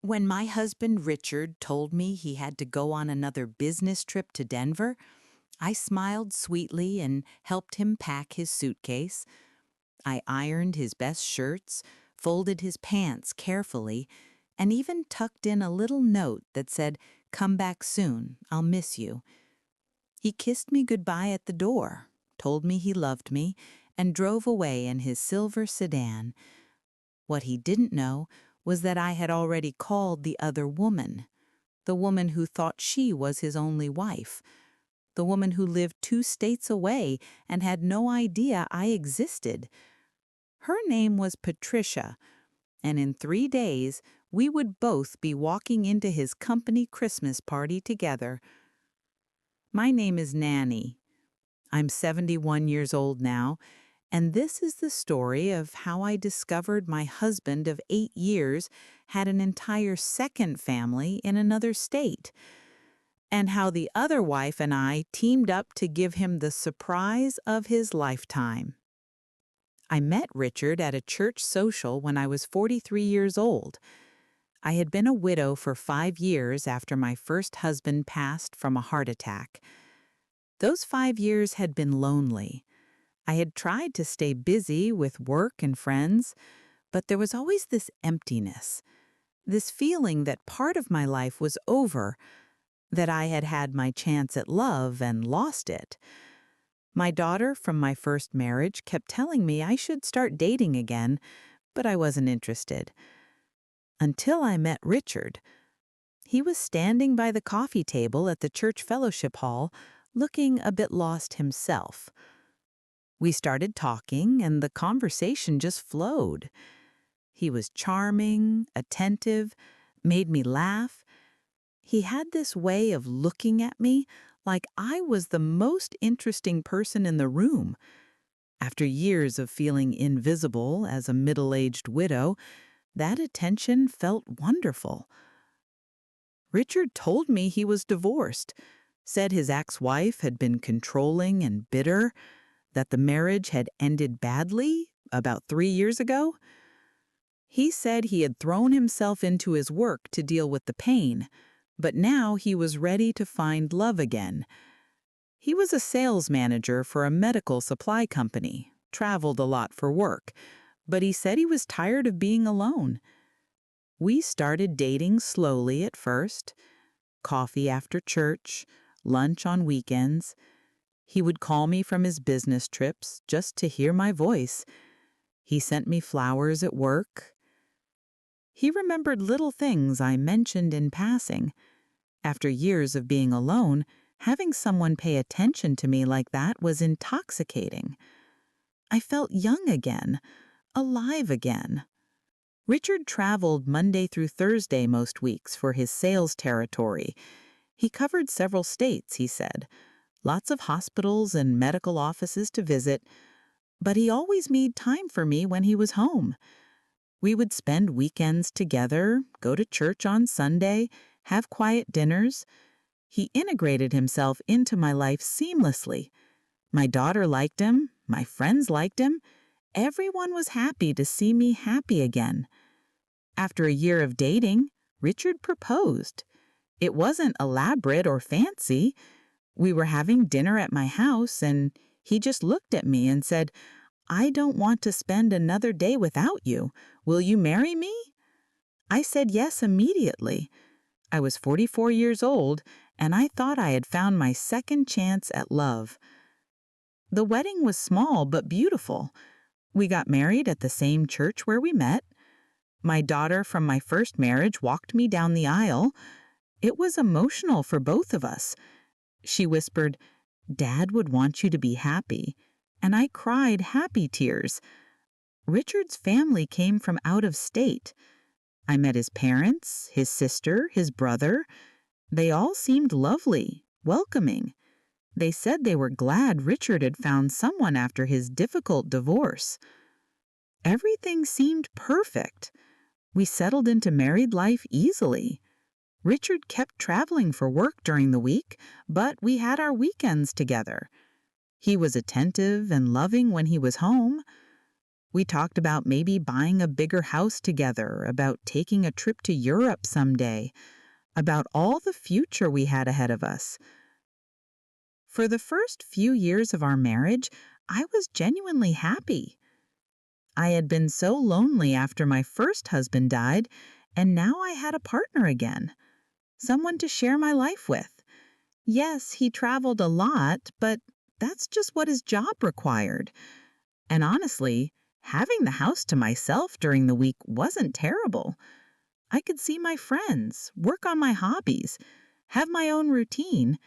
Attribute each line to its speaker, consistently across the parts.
Speaker 1: When my husband Richard told me he had to go on another business trip to Denver, I smiled sweetly and helped him pack his suitcase. I ironed his best shirts, folded his pants carefully, and even tucked in a little note that said, "Come back soon, I'll miss you." He kissed me goodbye at the door, told me he loved me, and drove away in his silver sedan. What he didn't know was that I had already called the other woman, the woman who thought she was his only wife, the woman who lived 2 states away and had no idea I existed. Her name was Patricia, and in 3 days we would both be walking into his company Christmas party together. My name is Nanny. I'm 71 years old now, and this is the story of how I discovered my husband of 8 years had an entire second family in another state, and how the other wife and I teamed up to give him the surprise of his lifetime. I met Richard at a church social when I was 43 years old. I had been a widow for 5 years after my first husband passed from a heart attack. Those 5 years had been lonely. I had tried to stay busy with work and friends, but there was always this emptiness, this feeling that part of my life was over, that I had had my chance at love and lost it. My daughter from my first marriage kept telling me I should start dating again, but I wasn't interested. Until I met Richard. He was standing by the coffee table at the church fellowship hall, looking a bit lost himself. We started talking, and the conversation just flowed. He was charming, attentive, made me laugh. He had this way of looking at me like I was the most interesting person in the room. After years of feeling invisible as a middle-aged widow, that attention felt wonderful. Richard told me he was divorced, said his ex-wife had been controlling and bitter, that the marriage had ended badly about 3 years ago. He said he had thrown himself into his work to deal with the pain, but now he was ready to find love again. He was a sales manager for a medical supply company, traveled a lot for work, but he said he was tired of being alone. We started dating slowly at first, coffee after church, lunch on weekends. He would call me from his business trips just to hear my voice. He sent me flowers at work. He remembered little things I mentioned in passing. After years of being alone, having someone pay attention to me like that was intoxicating. I felt young again, alive again. Richard traveled Monday through Thursday most weeks for his sales territory. He covered several states, he said, lots of hospitals and medical offices to visit, but he always made time for me when he was home. We would spend weekends together, go to church on Sunday, have quiet dinners. He integrated himself into my life seamlessly. My daughter liked him, my friends liked him. Everyone was happy to see me happy again. After a year of dating, Richard proposed. It wasn't elaborate or fancy. We were having dinner at my house, and he just looked at me and said, "I don't want to spend another day without you. Will you marry me?" I said yes immediately. I was 44 years old, and I thought I had found my second chance at love. The wedding was small but beautiful. We got married at the same church where we met. My daughter from my first marriage walked me down the aisle. It was emotional for both of us. She whispered, "Dad would want you to be happy," and I cried happy tears. Richard's family came from out of state. I met his parents, his sister, his brother. They all seemed lovely, welcoming. They said they were glad Richard had found someone after his difficult divorce. Everything seemed perfect. We settled into married life easily. Richard kept traveling for work during the week, but we had our weekends together. He was attentive and loving when he was home. We talked about maybe buying a bigger house together, about taking a trip to Europe someday, about all the future we had ahead of us. For the first few years of our marriage, I was genuinely happy. I had been so lonely after my first husband died, and now I had a partner again, someone to share my life with. Yes, he traveled a lot, but that's just what his job required. And honestly, having the house to myself during the week wasn't terrible. I could see my friends, work on my hobbies, have my own routine.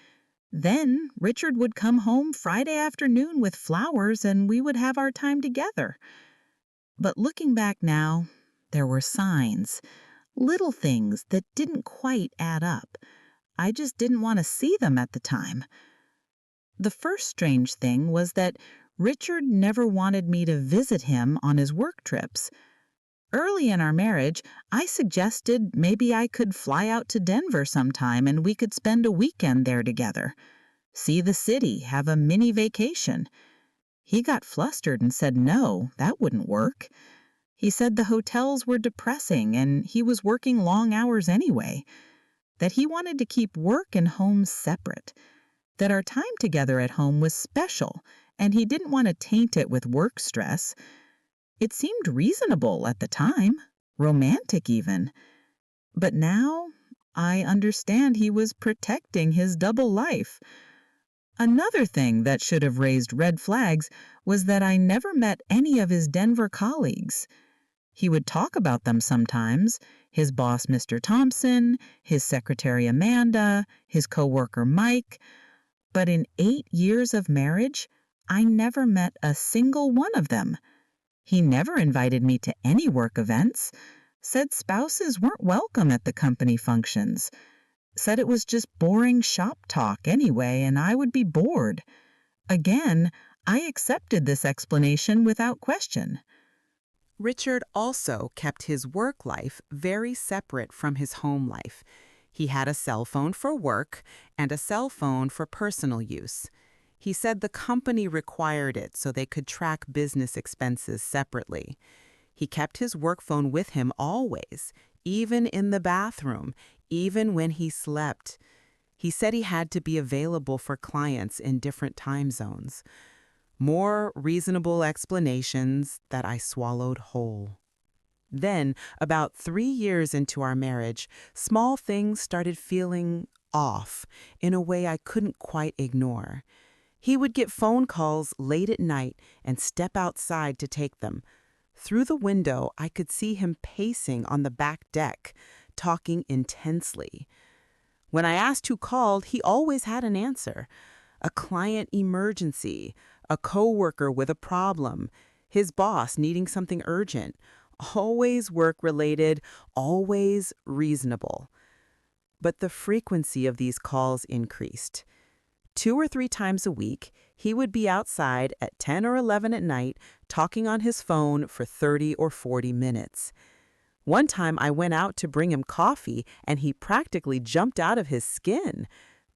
Speaker 1: Then Richard would come home Friday afternoon with flowers and we would have our time together. But looking back now, there were signs, little things that didn't quite add up. I just didn't want to see them at the time. The first strange thing was that Richard never wanted me to visit him on his work trips. Early in our marriage, I suggested maybe I could fly out to Denver sometime and we could spend a weekend there together. See the city, have a mini vacation. He got flustered and said no, that wouldn't work. He said the hotels were depressing and he was working long hours anyway, that he wanted to keep work and home separate, that our time together at home was special and he didn't want to taint it with work stress. It seemed reasonable at the time, romantic even. But now I understand he was protecting his double life. Another thing that should have raised red flags was that I never met any of his Denver colleagues. He would talk about them sometimes, his boss, Mr. Thompson, his secretary, Amanda, his coworker, Mike. But in 8 years of marriage, I never met a single one of them. He never invited me to any work events, said spouses weren't welcome at the company functions, said it was just boring shop talk anyway and I would be bored. Again, I accepted this explanation without question. Richard also kept his work life very separate from his home life. He had a cell phone for work and a cell phone for personal use. He said the company required it so they could track business expenses separately. He kept his work phone with him always, even in the bathroom, even when he slept. He said he had to be available for clients in different time zones. More reasonable explanations that I swallowed whole. Then, about 3 years into our marriage, small things started feeling off in a way I couldn't quite ignore. He would get phone calls late at night and step outside to take them. Through the window, I could see him pacing on the back deck, talking intensely. When I asked who called, he always had an answer. A client emergency, a coworker with a problem, his boss needing something urgent. Always work-related, always reasonable. But the frequency of these calls increased. 2 or 3 times a week, he would be outside at 10 or 11 at night talking on his phone for 30 or 40 minutes. One time I went out to bring him coffee and he practically jumped out of his skin,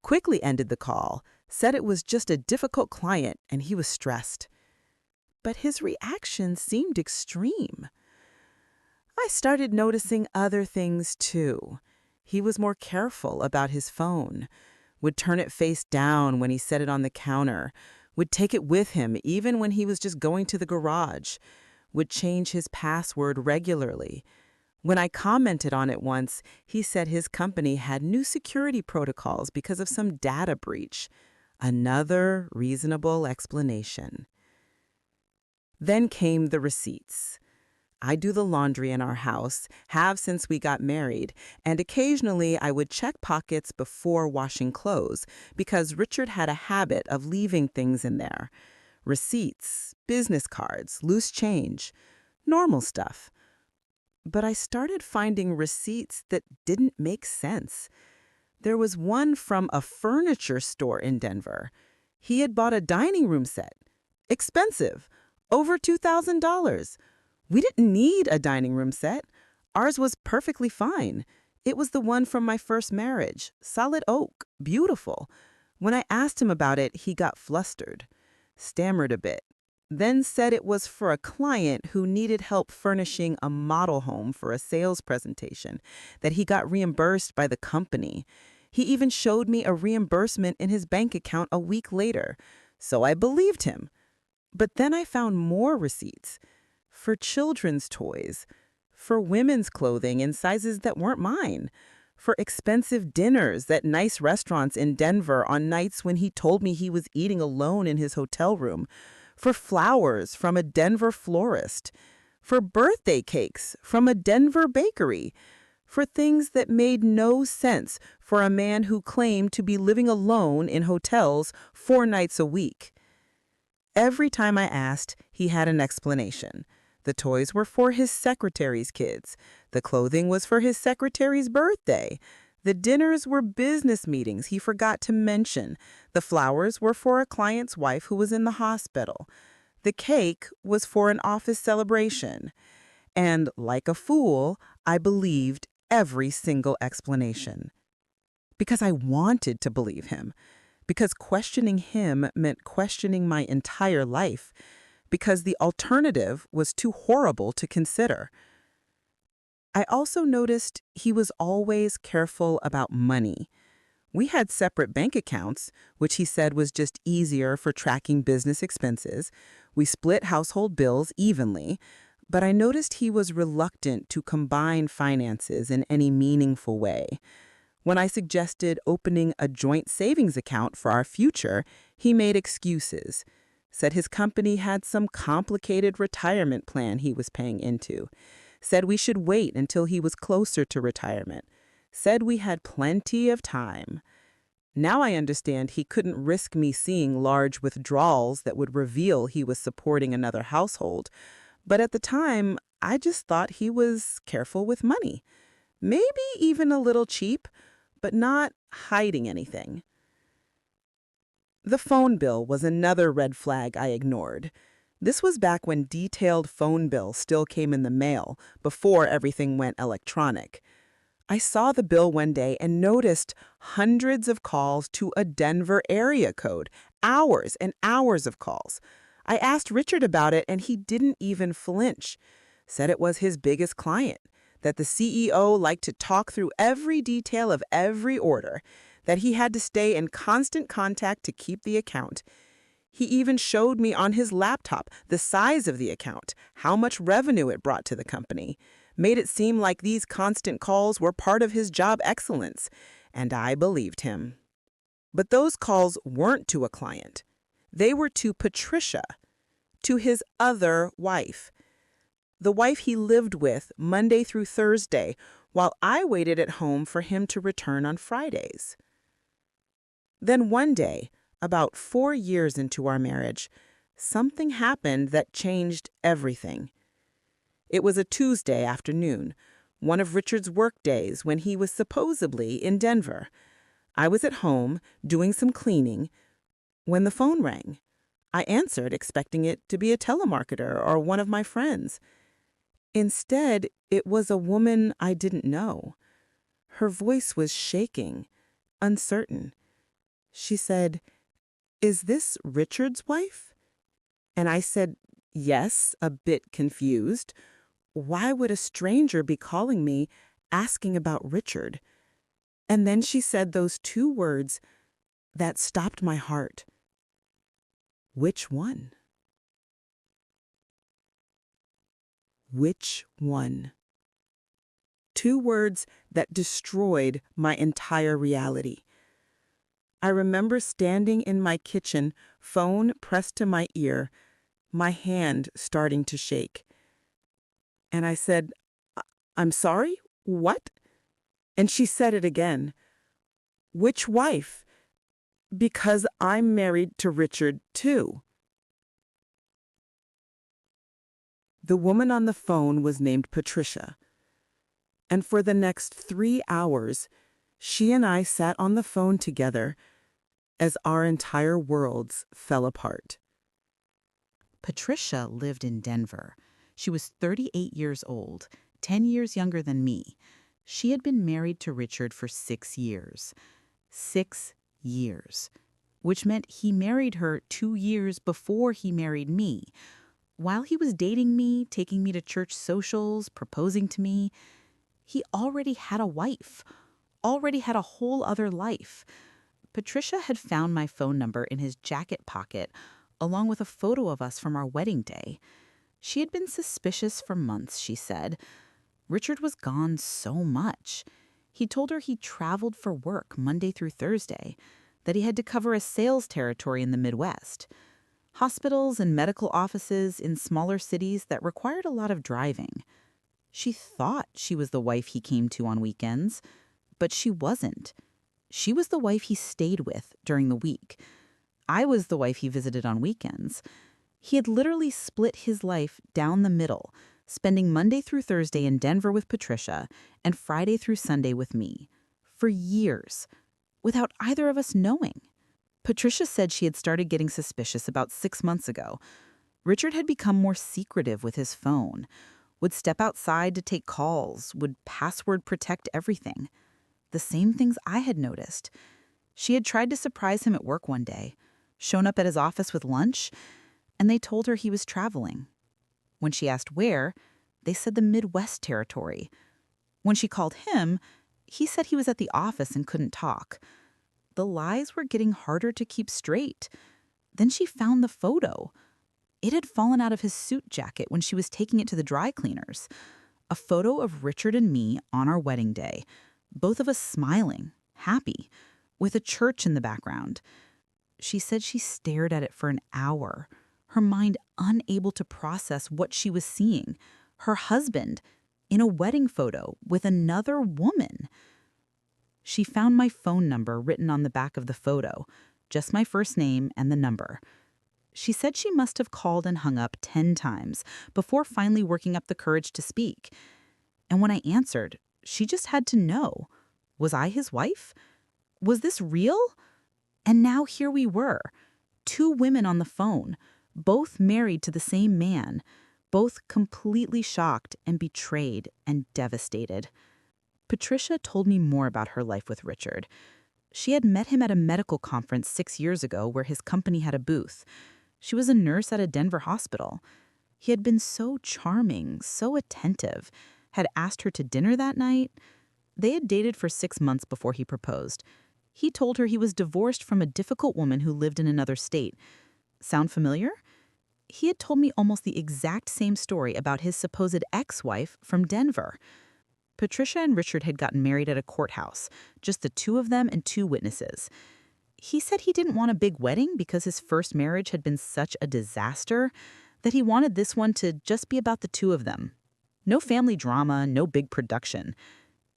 Speaker 1: quickly ended the call, said it was just a difficult client and he was stressed. But his reaction seemed extreme. I started noticing other things too. He was more careful about his phone, would turn it face down when he set it on the counter, would take it with him even when he was just going to the garage, would change his password regularly. When I commented on it once, he said his company had new security protocols because of some data breach. Another reasonable explanation. Then came the receipts. I do the laundry in our house, have since we got married, and occasionally I would check pockets before washing clothes because Richard had a habit of leaving things in there. Receipts, business cards, loose change, normal stuff. But I started finding receipts that didn't make sense. There was one from a furniture store in Denver. He had bought a dining room set. Expensive, over $2,000. We didn't need a dining room set. Ours was perfectly fine. It was the one from my first marriage, solid oak, beautiful. When I asked him about it, he got flustered, stammered a bit.
Speaker 2: then said it was for a client who needed help furnishing a model home for a sales presentation, that he got reimbursed by the company. He even showed me a reimbursement in his bank account a week later, so I believed him. But then I found more receipts for children's toys, for women's clothing in sizes that weren't mine, for expensive dinners at nice restaurants in Denver on nights when he told me he was eating alone in his hotel room, for flowers from a Denver florist, for birthday cakes from a Denver bakery, for things that made no sense for a man who claimed to be living alone in hotels 4 nights a week. Every time I asked, he had an explanation. The toys were for his secretary's kids. The clothing was for his secretary's birthday. The dinners were business meetings he forgot to mention. The flowers were for a client's wife who was in the hospital. The cake was for an office celebration. And like a fool, I believed every single explanation. Because I wanted to believe him. Because questioning him meant questioning my entire life. Because the alternative was too horrible to consider. I also noticed he was always careful about money. We had separate bank accounts, which he said was just easier for tracking business expenses. We split household bills evenly, but I noticed he was reluctant to combine finances in any meaningful way. When I suggested opening a joint savings account for our future, he made excuses. Said his company had some complicated retirement plan he was paying into. Said we should wait until he was closer to retirement. Said we had plenty of time. Now I understand he couldn't risk me seeing large withdrawals that would reveal he was supporting another household. But at the time, I just thought he was careful with money. Maybe even a little cheap, but not hiding anything. The phone bill was another red flag I ignored. This was back when detailed phone bills still came in the mail, before everything went electronic. I saw the bill one day and noticed hundreds of calls to a Denver area code, hours and hours of calls. I asked Richard about it and he didn't even flinch. Said it was his biggest client, that the CEO liked to talk through every detail of every order, that he had to stay in constant contact to keep the account. He even showed me on his laptop the size of the account, how much revenue it brought to the company, made it seem like these constant calls were part of his job excellence, and I believed him. But those calls weren't to a client. They were to Patricia, to his other wife, the wife he lived with Monday through Thursday, while I waited at home for him to return on Fridays. Then one day, about 4 years into our marriage, something happened that changed everything. It was a Tuesday afternoon, one of Richard's work days when he was supposedly in Denver. I was at home doing some cleaning when the phone rang. I answered, expecting it to be a telemarketer or one of my friends. Instead, it was a woman I didn't know. Her voice was shaking, uncertain. She said, "Is this Richard's wife?" And I said, "Yes," a bit confused. Why would a stranger be calling me, asking about Richard? And then she said those 2 words that stopped my heart. Which one? Which one? 2 words that destroyed my entire reality. I remember standing in my kitchen, phone pressed to my ear, my hand starting to shake. And I said, "I'm sorry? What?" And she said it again. "Which wife? Because I'm married to Richard, too." The woman on the phone was named Patricia. And for the next 3 hours, she and I sat on the phone together as our entire worlds fell apart.
Speaker 1: Patricia lived in Denver. She was 38 years old, 10 years younger than me. She had been married to Richard for 6 years. 6 years.
Speaker 3: which meant he married her 2 years before he married me. While he was dating me, taking me to church socials, proposing to me, he already had a wife, already had a whole other life. Patricia had found my phone number in his jacket pocket, along with a photo of us from our wedding day. She had been suspicious for months, she said. Richard was gone so much. He told her he traveled for work Monday through Thursday, that he had to cover a sales territory in the Midwest. Hospitals and medical offices in smaller cities that required a lot of driving. She thought she was the wife he came to on weekends, but she wasn't. She was the wife he stayed with during the week. I was the wife he visited on weekends. He had literally split his life down the middle, spending Monday through Thursday in Denver with Patricia and Friday through Sunday with me. For years, without either of us knowing. Patricia said she had started getting suspicious about 6 months ago. Richard had become more secretive with his phone, would step outside to take calls, would password protect everything. The same things I had noticed. She had tried to surprise him at work one day, shown up at his office with lunch, and they told her he was traveling. When she asked where, they said the Midwest territory. When she called him, he said he was at the office and couldn't talk. The lies were getting harder to keep straight. Then she found the photo. It had fallen out of his suit jacket when she was taking it to the dry cleaners. A photo of Richard and me on our wedding day, both of us smiling, happy, with a church in the background. She said she stared at it for an hour, her mind unable to process what she was seeing. Her husband in a wedding photo with another woman. She found my phone number written on the back of the photo, just my first name and the number. She said she must have called and hung up 10 times before finally working up the courage to speak. And when I answered, she just had to know. Was I his wife? Was this real? And now here we were, 2 women on the phone, both married to the same man, both completely shocked and betrayed and devastated. Patricia told me more about her life with Richard. She had met him at a medical conference 6 years ago where his company had a booth. She was a nurse at a Denver hospital. He had been so charming, so attentive, had asked her to dinner that night. They had dated for 6 months before he proposed. He told her he was divorced from a difficult woman who lived in another state. Sound familiar? He had told me almost the exact same story about his supposed ex-wife from Denver. Patricia and Richard had gotten married at a courthouse, just the 2 of them and 2 witnesses. He said he didn't want a big wedding because his first marriage had been such a disaster that he wanted this one to just be about the 2 of them. No family drama, no big production.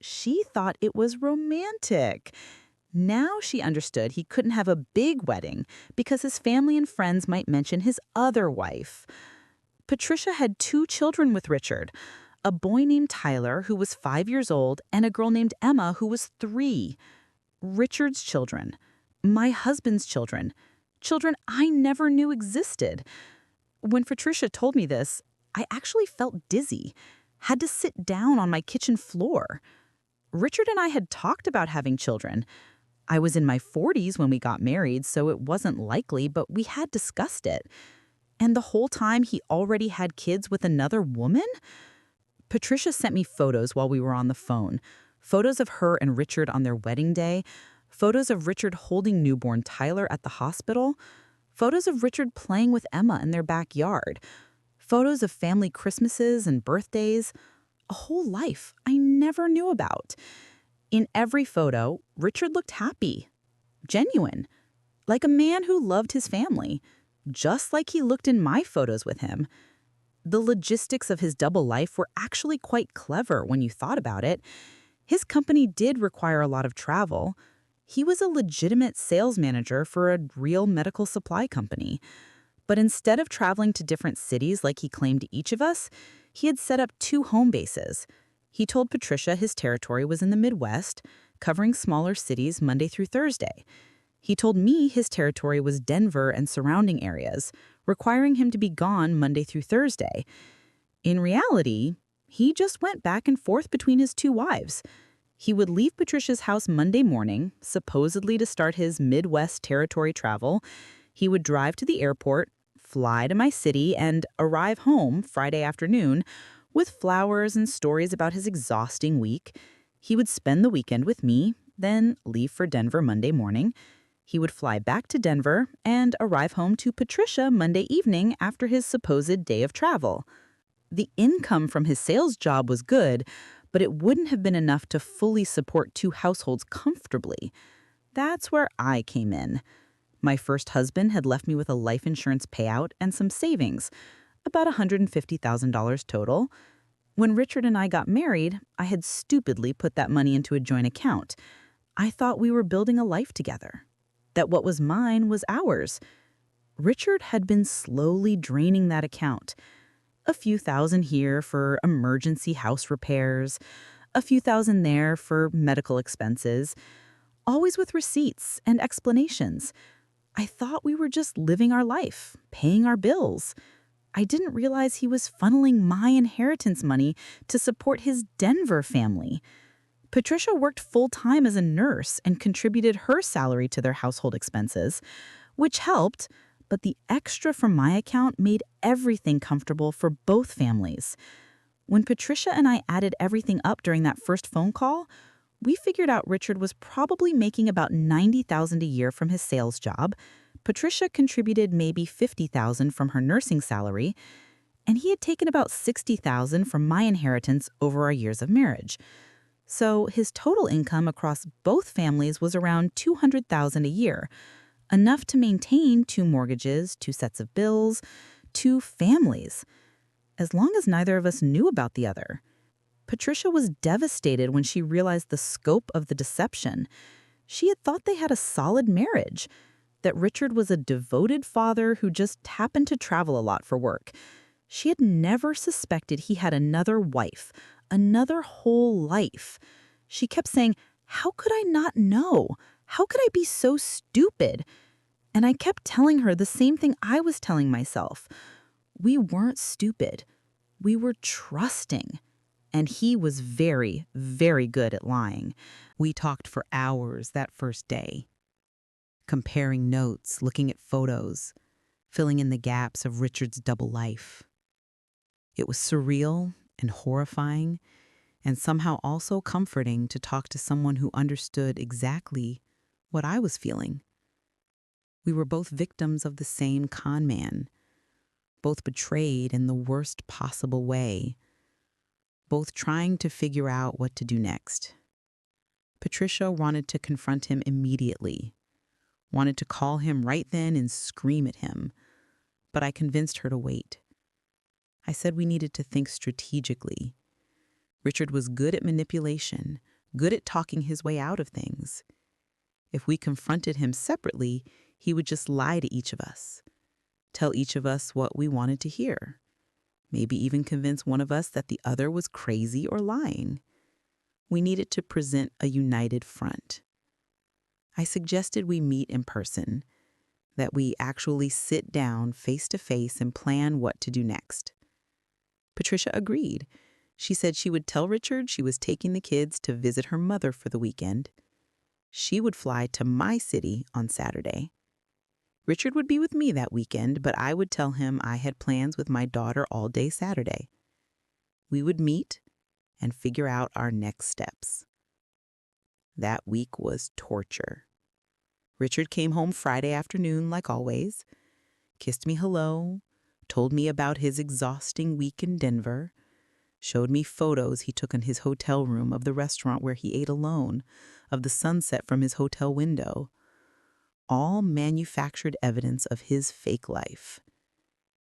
Speaker 3: She thought it was romantic. Now she understood he couldn't have a big wedding because his family and friends might mention his other wife. Patricia had 2 children with Richard, a boy named Tyler, who was 5 years old, and a girl named Emma, who was 3. Richard's children, my husband's children, children I never knew existed. When Patricia told me this, I actually felt dizzy, had to sit down on my kitchen floor. Richard and I had talked about having children. I was in my 40s when we got married, so it wasn't likely, but we had discussed it. And the whole time he already had kids with another woman? Patricia sent me photos while we were on the phone. Photos of her and Richard on their wedding day. Photos of Richard holding newborn Tyler at the hospital. Photos of Richard playing with Emma in their backyard. Photos of family Christmases and birthdays. A whole life I never knew about. In every photo, Richard looked happy, genuine, like a man who loved his family, just like he looked in my photos with him. The logistics of his double life were actually quite clever when you thought about it. His company did require a lot of travel. He was a legitimate sales manager for a real medical supply company. But instead of traveling to different cities like he claimed to each of us, he had set up 2 home bases. He told Patricia his territory was in the Midwest, covering smaller cities Monday through Thursday. He told me his territory was Denver and surrounding areas, requiring him to be gone Monday through Thursday. In reality, he just went back and forth between his 2 wives. He would leave Patricia's house Monday morning, supposedly to start his Midwest territory travel. He would drive to the airport, fly to my city, and arrive home Friday afternoon with flowers and stories about his exhausting week. He would spend the weekend with me, then leave for Denver Monday morning. He would fly back to Denver and arrive home to Patricia Monday evening after his supposed day of travel. The income from his sales job was good, but it wouldn't have been enough to fully support two households comfortably. That's where I came in. My first husband had left me with a life insurance payout and some savings, about $150,000 total. When Richard and I got married, I had stupidly put that money into a joint account. I thought we were building a life together, that what was mine was ours. Richard had been slowly draining that account. A few thousand here for emergency house repairs, a few thousand there for medical expenses, always with receipts and explanations. I thought we were just living our life, paying our bills. I didn't realize he was funneling my inheritance money to support his Denver family. Patricia worked full-time as a nurse and contributed her salary to their household expenses, which helped, but the extra from my account made everything comfortable for both families. When Patricia and I added everything up during that first phone call, we figured out Richard was probably making about $90,000 a year from his sales job. Patricia contributed maybe $50,000 from her nursing salary, and he had taken about $60,000 from my inheritance over our years of marriage. So his total income across both families was around $200,000 a year, enough to maintain two mortgages, two sets of bills, two families, as long as neither of us knew about the other. Patricia was devastated when she realized the scope of the deception. She had thought they had a solid marriage, that Richard was a devoted father who just happened to travel a lot for work. She had never suspected he had another wife, another whole life. She kept saying, "How could I not know? How could I be so stupid?" And I kept telling her the same thing I was telling myself. We weren't stupid. We were trusting. And he was very, very good at lying. We talked for hours that first day, comparing notes, looking at photos, filling in the gaps of Richard's double life. It was surreal and horrifying, and somehow also comforting to talk to someone who understood exactly what I was feeling. We were both victims of the same con man, both betrayed in the worst possible way, both trying to figure out what to do next. Patricia wanted to confront him immediately, wanted to call him right then and scream at him, but I convinced her to wait. I said we needed to think strategically. Richard was good at manipulation, good at talking his way out of things. If we confronted him separately, he would just lie to each of us, tell each of us what we wanted to hear, maybe even convince one of us that the other was crazy or lying. We needed to present a united front. I suggested we meet in person, that we actually sit down face to face and plan what to do next. Patricia agreed. She said she would tell Richard she was taking the kids to visit her mother for the weekend. She would fly to my city on Saturday. Richard would be with me that weekend, but I would tell him I had plans with my daughter all day Saturday. We would meet and figure out our next steps. That week was torture. Richard came home Friday afternoon like always, kissed me hello, told me about his exhausting week in Denver, showed me photos he took in his hotel room of the restaurant where he ate alone, of the sunset from his hotel window. All manufactured evidence of his fake life.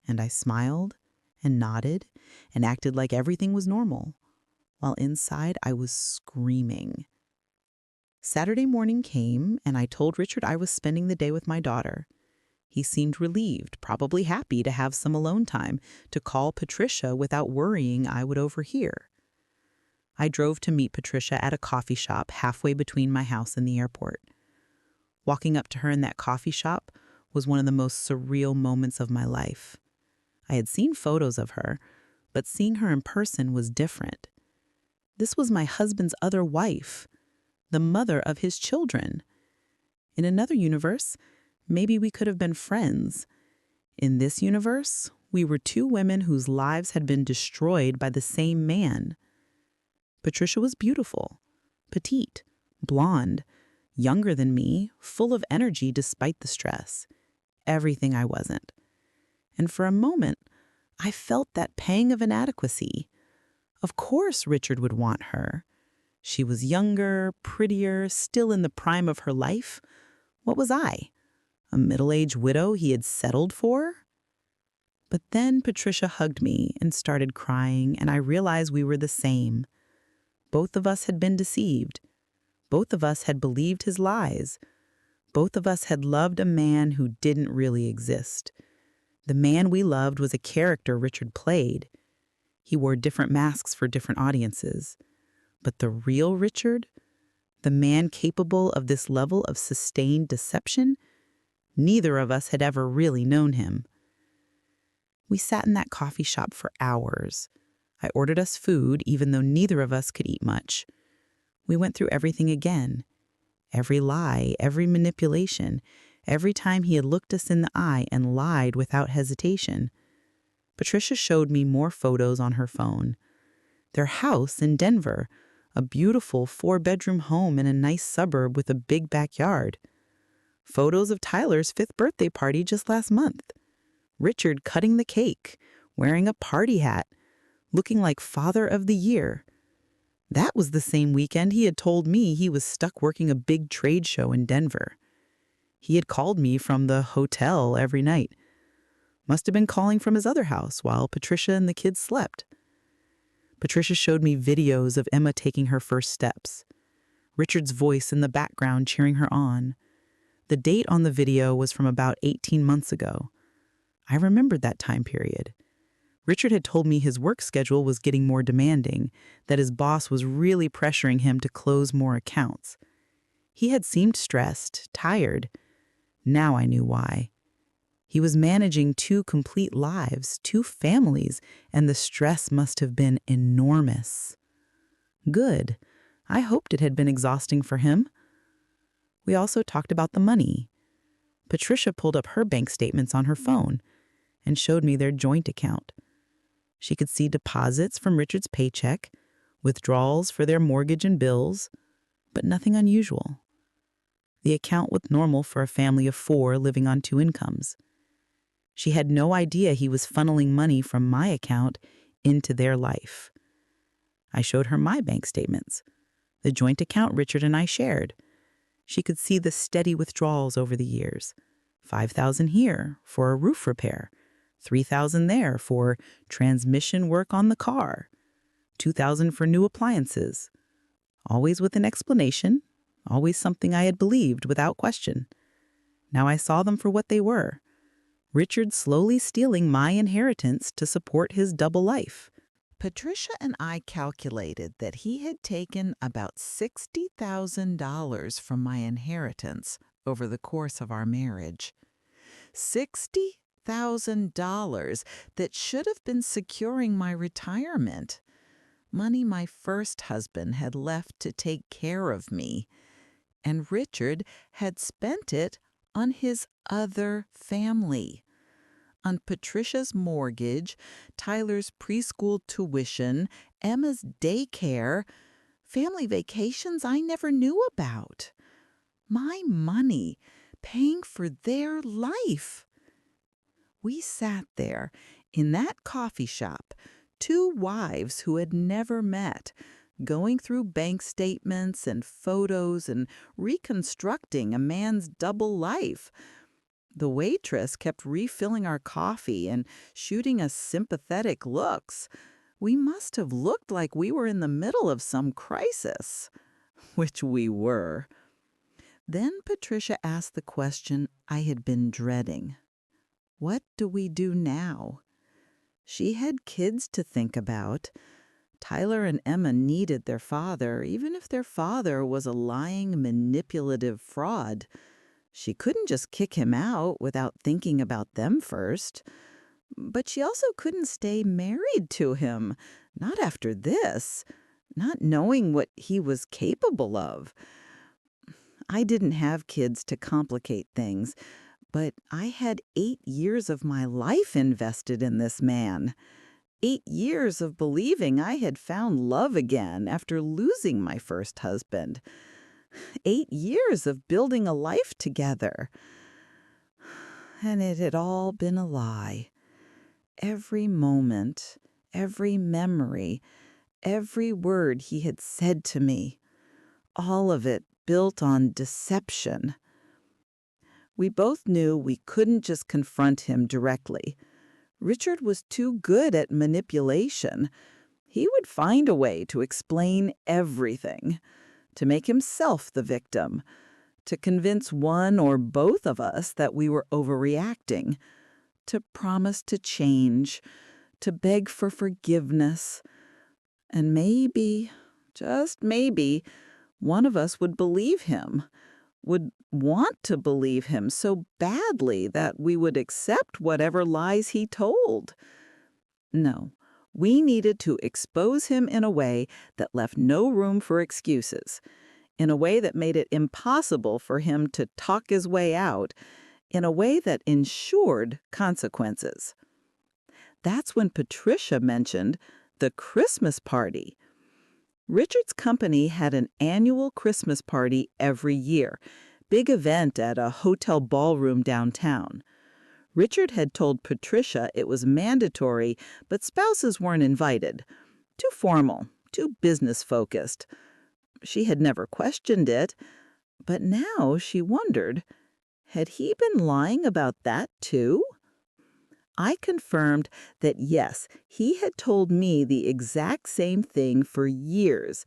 Speaker 3: And I smiled and nodded and acted like everything was normal, while inside I was screaming. Saturday morning came, and I told Richard I was spending the day with my daughter. He seemed relieved, probably happy to have some alone time, to call Patricia without worrying I would overhear. I drove to meet Patricia at a coffee shop halfway between my house and the airport. Walking up to her in that coffee shop was one of the most surreal moments of my life. I had seen photos of her, but seeing her in person was different.
Speaker 2: This was my husband's other wife, the mother of his children. In another universe, maybe we could have been friends. In this universe, we were two women whose lives had been destroyed by the same man. Patricia was beautiful, petite, blonde, younger than me, full of energy despite the stress. Everything I wasn't. And for a moment, I felt that pang of inadequacy. Of course Richard would want her. She was younger, prettier, still in the prime of her life. What was I? A middle-aged widow he had settled for? But then Patricia hugged me and started crying, and I realized we were the same. Both of us had been deceived. Both of us had believed his lies. Both of us had loved a man who didn't really exist. The man we loved was a character Richard played. He wore different masks for different audiences. But the real Richard, the man capable of this level of sustained deception, neither of us had ever really known him. We sat in that coffee shop for hours. I ordered us food, even though neither of us could eat much. We went through everything again. Every lie, every manipulation, every time he had looked us in the eye and lied without hesitation. Patricia showed me more photos on her phone. Their house in Denver, a beautiful 4-bedroom home in a nice suburb with a big backyard. Photos of Tyler's 5th birthday party just last month. Richard cutting the cake, wearing a party hat, looking like Father of the Year. That was the same weekend he had told me he was stuck working a big trade show in Denver. He had called me from the hotel every night. Must have been calling from his other house while Patricia and the kids slept. Patricia showed me videos of Emma taking her first steps. Richard's voice in the background cheering her on. The date on the video was from about 18 months ago. I remembered that time period. Richard had told me his work schedule was getting more demanding, that his boss was really pressuring him to close more accounts. He had seemed stressed, tired. Now I knew why. He was managing 2 complete lives, 2 families, and the stress must have been enormous. Good. I hoped it had been exhausting for him. We also talked about the money. Patricia pulled up her bank statements on her phone and showed me their joint account. She could see deposits from Richard's paycheck, withdrawals for their mortgage and bills, but nothing unusual. The account was normal for a family of 4 living on 2 incomes. She had no idea he was funneling money from my account into their life. I showed her my bank statements, the joint account Richard and I shared. She could see the steady withdrawals over the years. $5,000 here for a roof repair, $3,000 there for transmission work on the car, $2,000 for new appliances. Always with an explanation, always something I had believed without question. Now I saw them for what they were. Richard slowly stealing my inheritance to support his double life.
Speaker 1: Patricia and I calculated that he had taken about $60,000 from my inheritance over the course of our marriage. $60,000 that should have been securing my retirement. Money my first husband had left to take care of me. And Richard had spent it on his other family. On Patricia's mortgage, Tyler's preschool tuition, Emma's daycare, family vacations I never knew about. My money paying for their life. We sat there in that coffee shop, 2 wives who had never met, going through bank statements and photos and reconstructing a man's double life. The waitress kept refilling our coffee and shooting us sympathetic looks. We must have looked like we were in the middle of some crisis, which we were. Then Patricia asked the question I had been dreading. What do we do now? She had kids to think about. Tyler and Emma needed their father, even if their father was a lying, manipulative fraud. She couldn't just kick him out without thinking about them first. But she also couldn't stay married to him, not after this. not knowing what he was capable of. I didn't have kids to complicate things, but I had 8 years of my life invested in this man. 8 years of believing I had found love again after losing my first husband. 8 years of building a life together. And it had all been a lie. Every moment, every memory, every word he had said to me, all of it built on deception. We both knew we couldn't just confront him directly. Richard was too good at manipulation. He would find a way to explain everything, to make himself the victim, to convince one or both of us that we were overreacting, to promise to change, to beg for forgiveness. And maybe, just maybe, one of us would believe him, would want to believe him so badly that we would accept whatever lies he told. No, we needed to expose him in a way that left no room for excuses, in a way that made it impossible for him to talk his way out, in a way that ensured consequences. That's when Patricia mentioned the Christmas party. Richard's company had an annual Christmas party every year, big event at a hotel ballroom downtown. Richard had told Patricia it was mandatory, but spouses weren't invited. Too formal, too business-focused. She had never questioned it, but now she wondered, had he been lying about that too? I confirmed that yes, he had told me the exact same thing for years,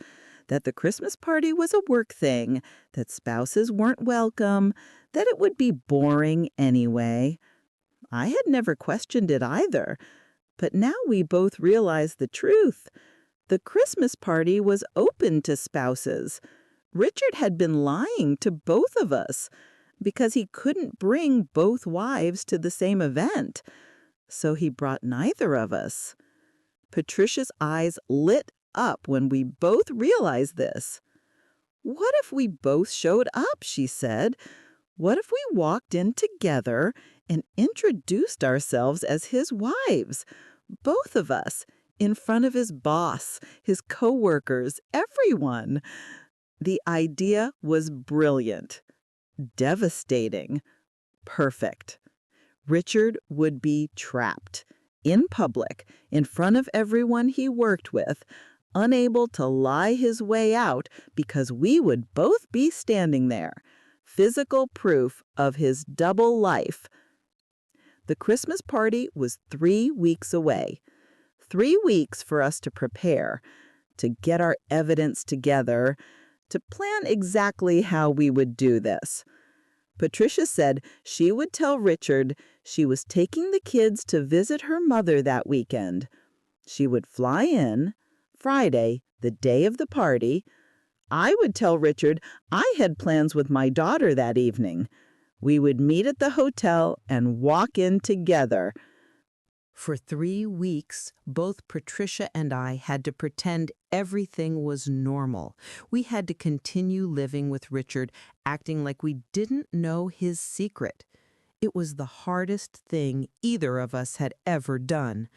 Speaker 1: that the Christmas party was a work thing, that spouses weren't welcome, that it would be boring anyway. I had never questioned it either, but now we both realized the truth. The Christmas party was open to spouses. Richard had been lying to both of us because he couldn't bring both wives to the same event. So he brought neither of us. Patricia's eyes lit up when we both realized this. What if we both showed up, she said. What if we walked in together and introduced ourselves as his wives, both of us, in front of his boss, his coworkers, everyone? The idea was brilliant, devastating, perfect. Richard would be trapped, in public, in front of everyone he worked with, unable to lie his way out because we would both be standing there. Physical proof of his double life. The Christmas party was 3 weeks away. 3 weeks for us to prepare, to get our evidence together, to plan exactly how we would do this. Patricia said she would tell Richard she was taking the kids to visit her mother that weekend. She would fly in Friday, the day of the party. I would tell Richard I had plans with my daughter that evening. We would meet at the hotel and walk in together. For 3 weeks, both Patricia and I had to pretend everything was normal. We had to continue living with Richard, acting like we didn't know his secret. It was the hardest thing either of us had ever done.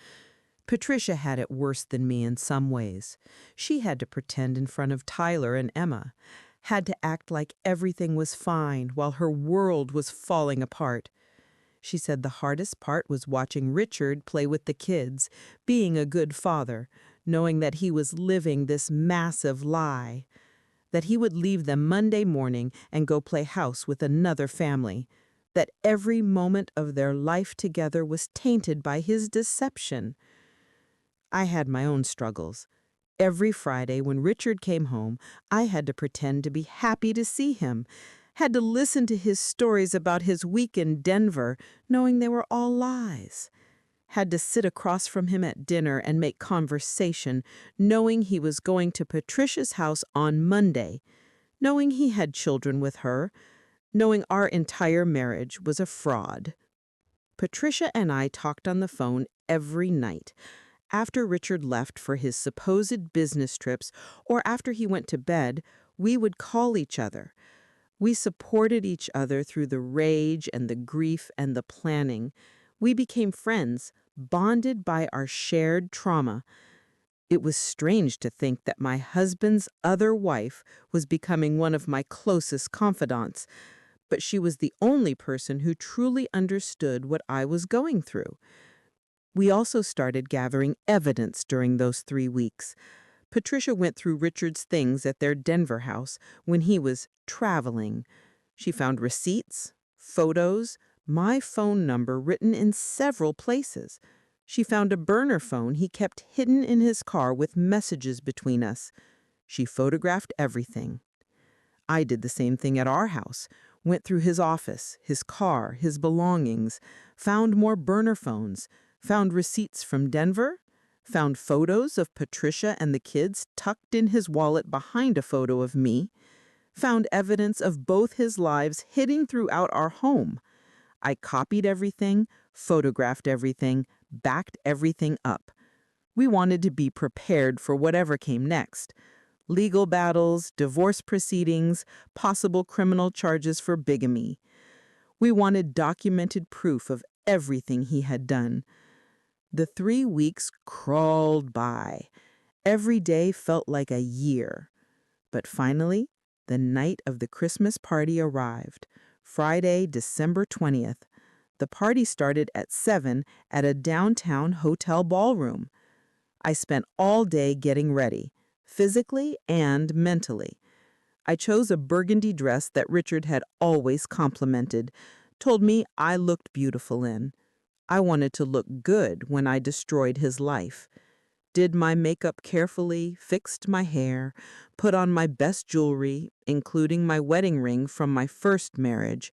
Speaker 1: Patricia had it worse than me in some ways. She had to pretend in front of Tyler and Emma, had to act like everything was fine while her world was falling apart. She said the hardest part was watching Richard play with the kids, being a good father, knowing that he was living this massive lie, that he would leave them Monday morning and go play house with another family, that every moment of their life together was tainted by his deception. I had my own struggles. Every Friday when Richard came home, I had to pretend to be happy to see him, had to listen to his stories about his week in Denver, knowing they were all lies, had to sit across from him at dinner and make conversation, knowing he was going to Patricia's house on Monday, knowing he had children with her, knowing our entire marriage was a fraud. Patricia and I talked on the phone every night,
Speaker 2: After Richard left for his supposed business trips or after he went to bed, we would call each other. We supported each other through the rage and the grief and the planning. We became friends, bonded by our shared trauma. It was strange to think that my husband's other wife was becoming one of my closest confidants, but she was the only person who truly understood what I was going through. We also started gathering evidence during those 3 weeks. Patricia went through Richard's things at their Denver house when he was traveling. She found receipts, photos, my phone number written in several places. She found a burner phone he kept hidden in his car with messages between us. She photographed everything. I did the same thing at our house, went through his office, his car, his belongings, found more burner phones, found receipts from Denver, found photos of Patricia and the kids tucked in his wallet behind a photo of me, found evidence of both his lives hidden throughout our home. I copied everything, photographed everything, backed everything up. We wanted to be prepared for whatever came next. Legal battles, divorce proceedings, possible criminal charges for bigamy. We wanted documented proof of everything he had done. The 3 weeks crawled by. Every day felt like a year. But finally, the night of the Christmas party arrived, Friday, December 20th. The party started at 7 at a downtown hotel ballroom. I spent all day getting ready, physically and mentally. I chose a burgundy dress that Richard had always complimented, told me I looked beautiful in. I wanted to look good when I destroyed his life. Did my makeup carefully, fixed my hair, put on my best jewelry, including my wedding ring from my first marriage,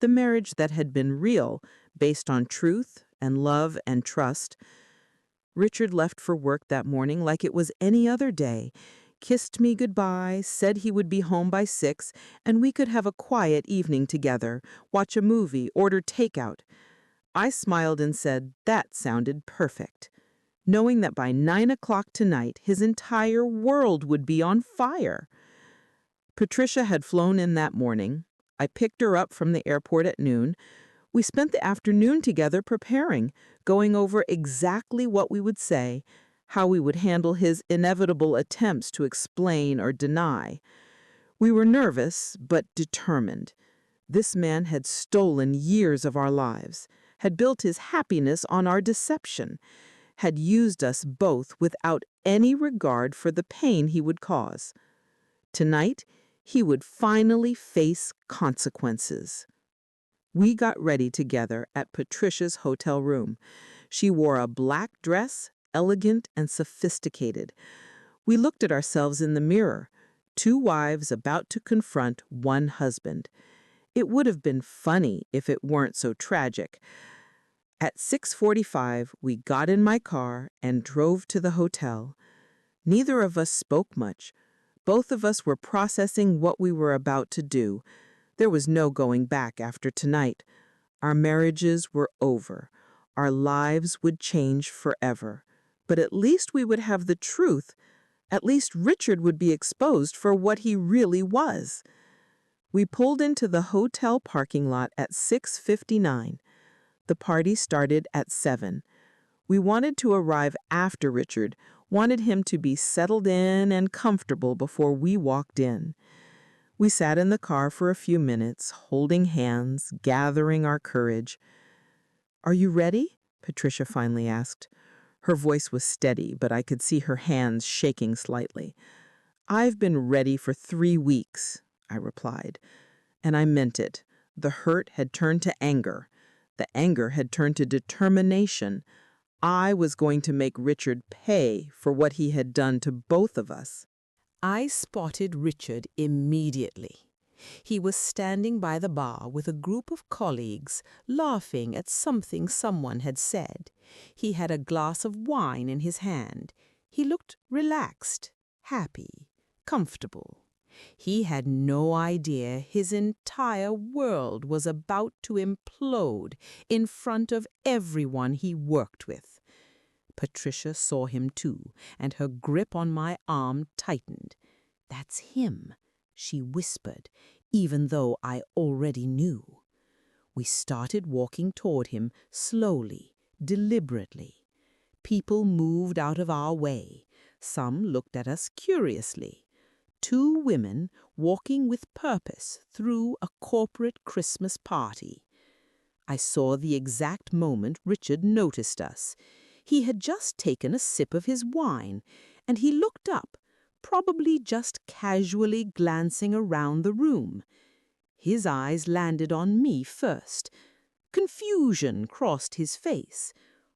Speaker 2: the marriage that had been real, based on truth and love and trust. Richard left for work that morning like it was any other day, kissed me goodbye, said he would be home by 6, and we could have a quiet evening together, watch a movie, order takeout. I smiled and said that sounded perfect, knowing that by 9 o'clock tonight his entire world would be on fire. Patricia had flown in that morning. I picked her up from the airport at noon. We spent the afternoon together preparing, going over exactly what we would say, how we would handle his inevitable attempts to explain or deny. We were nervous, but determined. This man had stolen years of our lives, had built his happiness on our deception, had used us both without any regard for the pain he would cause. Tonight, he would finally face consequences. We got ready together at Patricia's hotel room. She wore a black dress, elegant and sophisticated. We looked at ourselves in the mirror, two wives about to confront one husband. It would have been funny if it weren't so tragic. At 6:45, we got in my car and drove to the hotel. Neither of us spoke much. Both of us were processing what we were about to do. There was no going back after tonight. Our marriages were over. Our lives would change forever. But at least we would have the truth. At least Richard would be exposed for what he really was. We pulled into the hotel parking lot at 6:59. The party started at 7. We wanted to arrive after Richard, wanted him to be settled in and comfortable before we walked in. We sat in the car for a few minutes, holding hands, gathering our courage. "Are you ready?" Patricia finally asked. Her voice was steady, but I could see her hands shaking slightly. "I've been ready for 3 weeks," I replied. And I meant it. The hurt had turned to anger. The anger had turned to determination. I was going to make Richard pay for what he had done to both of us.
Speaker 4: I spotted Richard immediately. He was standing by the bar with a group of colleagues, laughing at something someone had said. He had a glass of wine in his hand. He looked relaxed, happy, comfortable. He had no idea his entire world was about to implode in front of everyone he worked with. Patricia saw him too, and her grip on my arm tightened. "That's him," she whispered, even though I already knew. We started walking toward him slowly, deliberately. People moved out of our way. Some looked at us curiously. Two women walking with purpose through a corporate Christmas party. I saw the exact moment Richard noticed us. He had just taken a sip of his wine, and he looked up, probably just casually glancing around the room. His eyes landed on me first. Confusion crossed his face.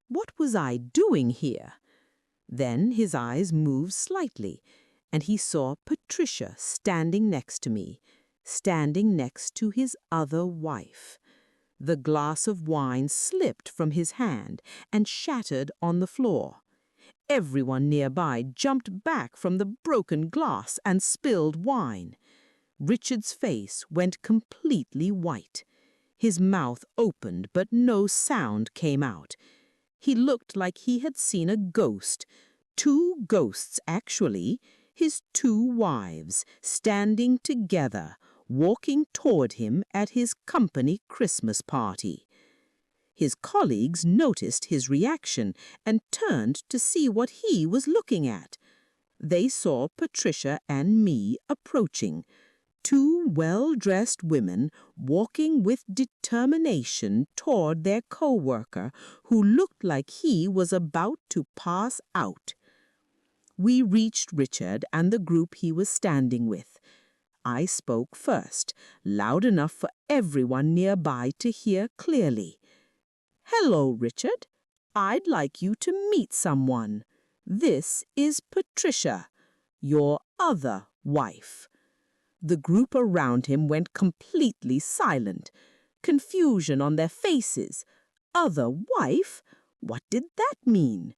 Speaker 4: What was I doing here? Then his eyes moved slightly, and he saw Patricia standing next to me, standing next to his other wife. The glass of wine slipped from his hand and shattered on the floor. Everyone nearby jumped back from the broken glass and spilled wine. Richard's face went completely white. His mouth opened, but no sound came out. He looked like he had seen a ghost. Two ghosts, actually. His two wives, standing together, walking toward him at his company Christmas party. His colleagues noticed his reaction and turned to see what he was looking at. They saw Patricia and me approaching. Two well-dressed women walking with determination toward their co-worker who looked like he was about to pass out. We reached Richard and the group he was standing with. I spoke first, loud enough for everyone nearby to hear clearly. "Hello, Richard. I'd like you to meet someone. This is Patricia, your other wife." The group around him went completely silent, confusion on their faces. Other wife? What did that mean?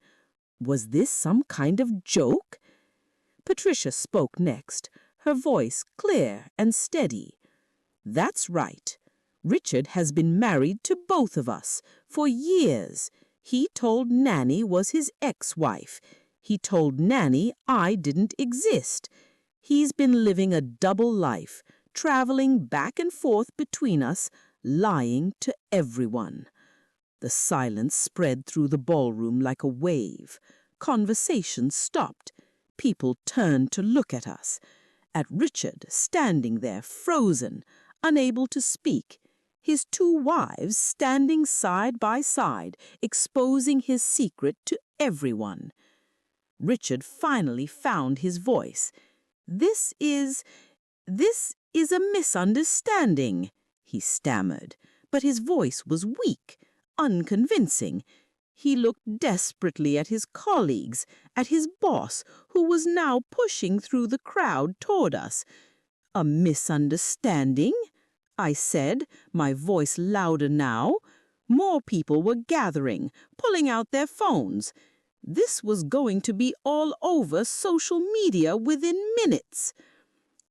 Speaker 4: Was this some kind of joke? Patricia spoke next, her voice clear and steady. "That's right. Richard has been married to both of us for years. He told Nanny was his ex-wife. He told Nanny I didn't exist. He's been living a double life, traveling back and forth between us, lying to everyone." The silence spread through the ballroom like a wave. Conversation stopped. People turned to look at us. At Richard, standing there, frozen, unable to speak. His two wives standing side by side, exposing his secret to everyone. Richard finally found his voice. This is a misunderstanding," he stammered, but his voice was weak, unconvincing. He looked desperately at his colleagues, at his boss, who was now pushing through the crowd toward us. "A misunderstanding?" I said, my voice louder now. More people were gathering, pulling out their phones. This was going to be all over social media within minutes.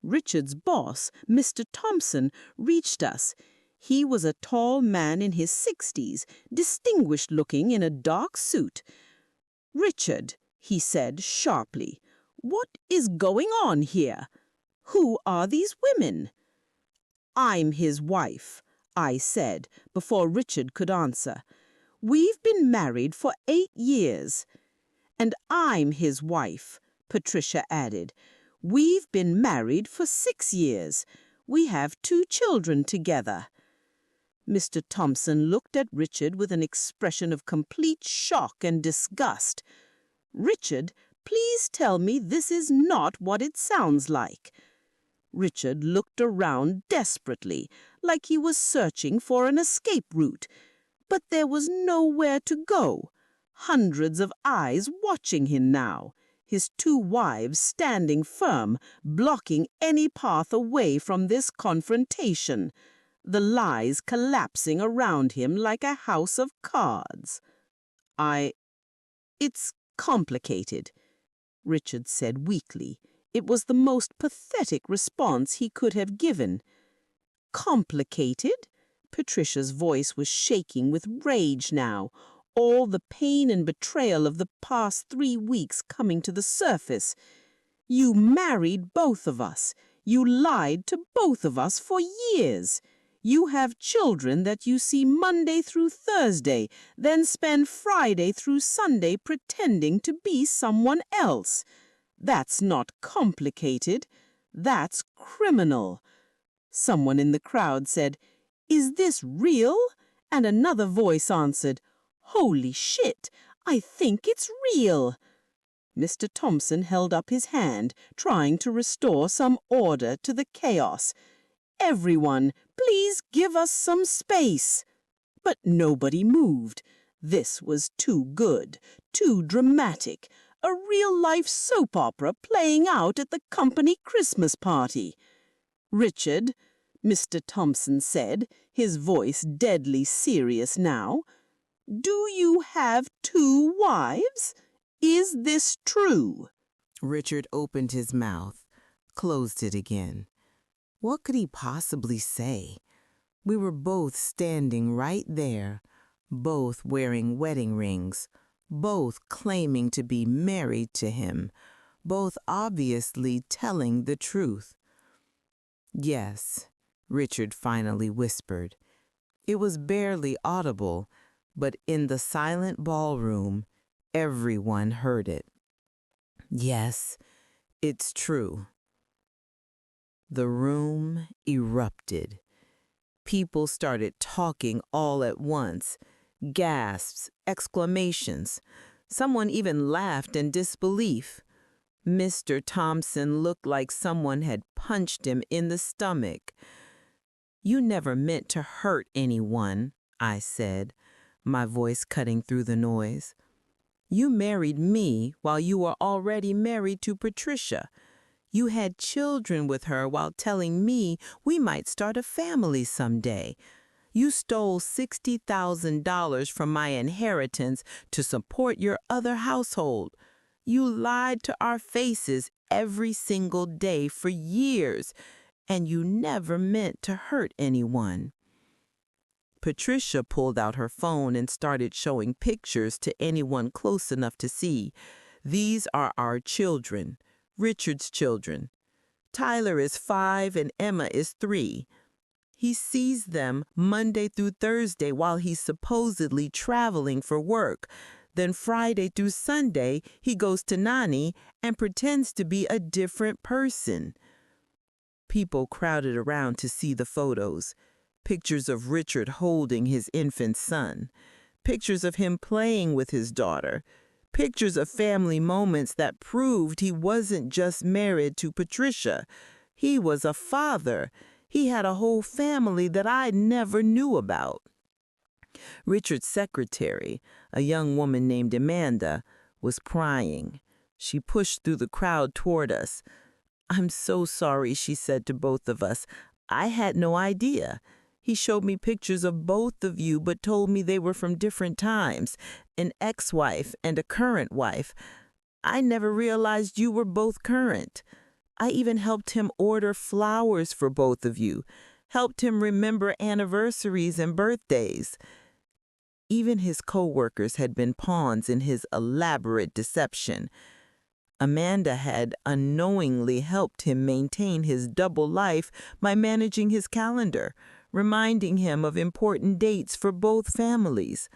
Speaker 4: Richard's boss, Mr. Thompson, reached us. He was a tall man in his 60s, distinguished-looking in a dark suit. "Richard," he said sharply, "what is going on here? Who are these women?" "I'm his wife," I said, before Richard could answer. "We've been married for 8 years." "And I'm his wife," Patricia added. "We've been married for 6 years. We have 2 children together." Mr. Thompson looked at Richard with an expression of complete shock and disgust. "Richard, please tell me this is not what it sounds like." Richard looked around desperately, like he was searching for an escape route. But there was nowhere to go. Hundreds of eyes watching him now. His 2 wives standing firm, blocking any path away from this confrontation. The lies collapsing around him like a house of cards. "It's complicated," Richard said weakly. It was the most pathetic response he could have given. "Complicated?" Patricia's voice was shaking with rage now.
Speaker 5: All the pain and betrayal of the past 3 weeks coming to the surface. You married both of us. You lied to both of us for years. You have children that you see Monday through Thursday, then spend Friday through Sunday pretending to be someone else. That's not complicated. That's criminal. Someone in the crowd said, "Is this real?" And another voice answered, "Holy shit, I think it's real." Mr. Thompson held up his hand, trying to restore some order to the chaos. "Everyone, please give us some space." But nobody moved. This was too good, too dramatic, a real-life soap opera playing out at the company Christmas party. "Richard," Mr. Thompson said, his voice deadly serious now, "do you have 2 wives? Is this true?"
Speaker 2: Richard opened his mouth, closed it again. What could he possibly say? We were both standing right there, both wearing wedding rings, both claiming to be married to him, both obviously telling the truth. "Yes," Richard finally whispered. It was barely audible, but in the silent ballroom, everyone heard it. "Yes, it's true." The room erupted. People started talking all at once. Gasps, exclamations. Someone even laughed in disbelief. Mr. Thompson looked like someone had punched him in the stomach. "You never meant to hurt anyone," I said, my voice cutting through the noise. "You married me while you were already married to Patricia. You had children with her while telling me we might start a family someday. You stole $60,000 from my inheritance to support your other household. You lied to our faces every single day for years, and you never meant to hurt anyone." Patricia pulled out her phone and started showing pictures to anyone close enough to see. "These are our children, Richard's children. Tyler is 5 and Emma is 3. He sees them Monday through Thursday while he's supposedly traveling for work. Then Friday through Sunday, he goes to Nanny and pretends to be a different person." People crowded around to see the photos. Pictures of Richard holding his infant son. Pictures of him playing with his daughter. Pictures of family moments that proved he wasn't just married to Patricia. He was a father. He had a whole family that I never knew about. Richard's secretary, a young woman named Amanda, was crying. She pushed through the crowd toward us. "I'm so sorry," she said to both of us. "I had no idea. He showed me pictures of both of you but told me they were from different times, an ex-wife and a current wife. I never realized you were both current. I even helped him order flowers for both of you, helped him remember anniversaries and birthdays." Even his co-workers had been pawns in his elaborate deception. Amanda had unknowingly helped him maintain his double life by managing his calendar, reminding him of important dates for both families.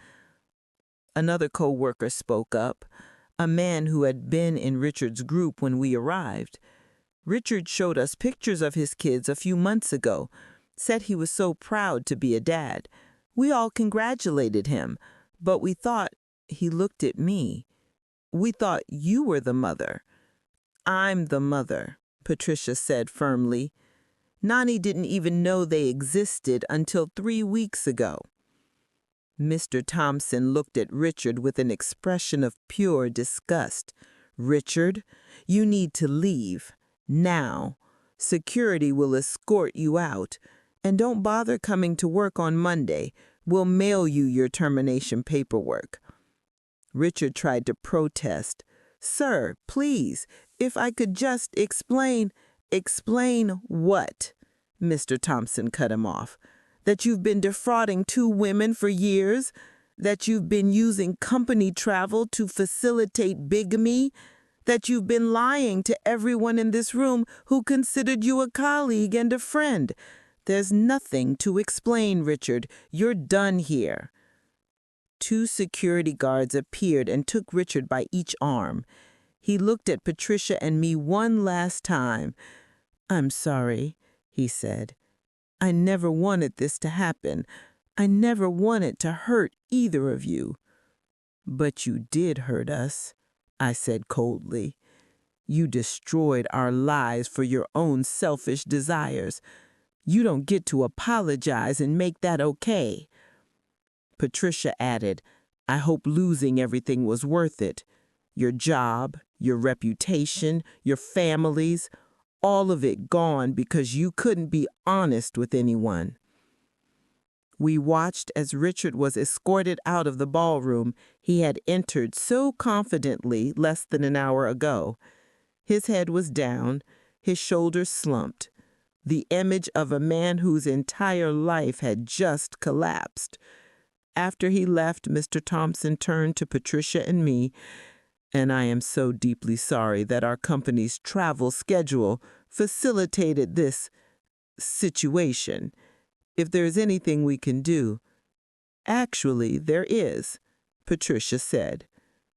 Speaker 2: Another co-worker spoke up, a man who had been in Richard's group when we arrived. "Richard showed us pictures of his kids a few months ago, said he was so proud to be a dad. We all congratulated him, but we thought," he looked at me, "we thought you were the mother." "I'm the mother," Patricia said firmly. "Nanny didn't even know they existed until 3 weeks ago." Mr. Thompson looked at Richard with an expression of pure disgust. "Richard, you need to leave. Now. Security will escort you out. And don't bother coming to work on Monday. We'll mail you your termination paperwork." Richard tried to protest. "Sir, please, if I could just explain—" "Explain what?" Mr. Thompson cut him off. "That you've been defrauding 2 women for years? that you've been using company travel to facilitate bigamy, that you've been lying to everyone in this room who considered you a colleague and a friend. There's nothing to explain, Richard. You're done here." 2 security guards appeared and took Richard by each arm. He looked at Patricia and me one last time. "I'm sorry," he said. "I never wanted this to happen. I never wanted to hurt either of you." "But you did hurt us," I said coldly. "You destroyed our lives for your own selfish desires. You don't get to apologize and make that okay." Patricia added, "I hope losing everything was worth it. Your job, your reputation, your families, all of it gone because you couldn't be honest with anyone." We watched as Richard was escorted out of the ballroom he had entered so confidently less than an hour ago. His head was down, his shoulders slumped, the image of a man whose entire life had just collapsed. After he left, Mr. Thompson turned to Patricia and me, "And I am so deeply sorry that our company's travel schedule facilitated this situation. If there's anything we can do—" "Actually, there is," Patricia said.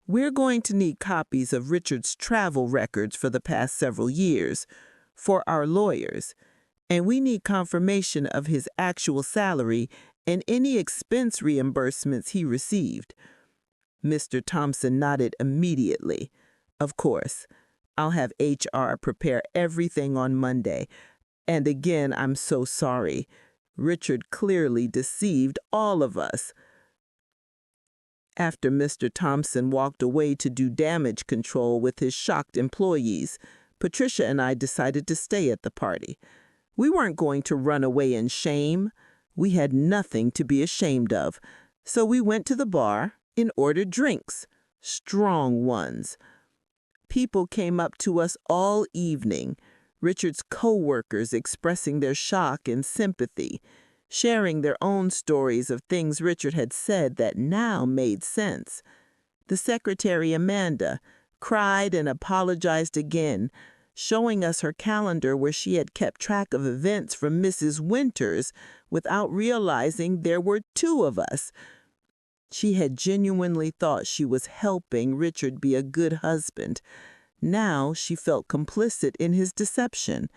Speaker 2: "We're going to need copies of Richard's travel records for the past several years for our lawyers, and we need confirmation of his actual salary and any expense reimbursements he received." Mr. Thompson nodded immediately. "Of course, I'll have HR prepare everything on Monday. And again, I'm so sorry. Richard clearly deceived all of us." After Mr. Thompson walked away to do damage control with his shocked employees, Patricia and I decided to stay at the party. We weren't going to run away in shame. We had nothing to be ashamed of. So we went to the bar and ordered drinks, strong ones. People came up to us all evening, Richard's co-workers expressing their shock and sympathy, sharing their own stories of things Richard had said that now made sense. The secretary, Amanda, cried and apologized again, showing us her calendar where she had kept track of events from Mrs. Winters without realizing there were 2 of us. She had genuinely thought she was helping Richard be a good husband. Now she felt complicit in his deception.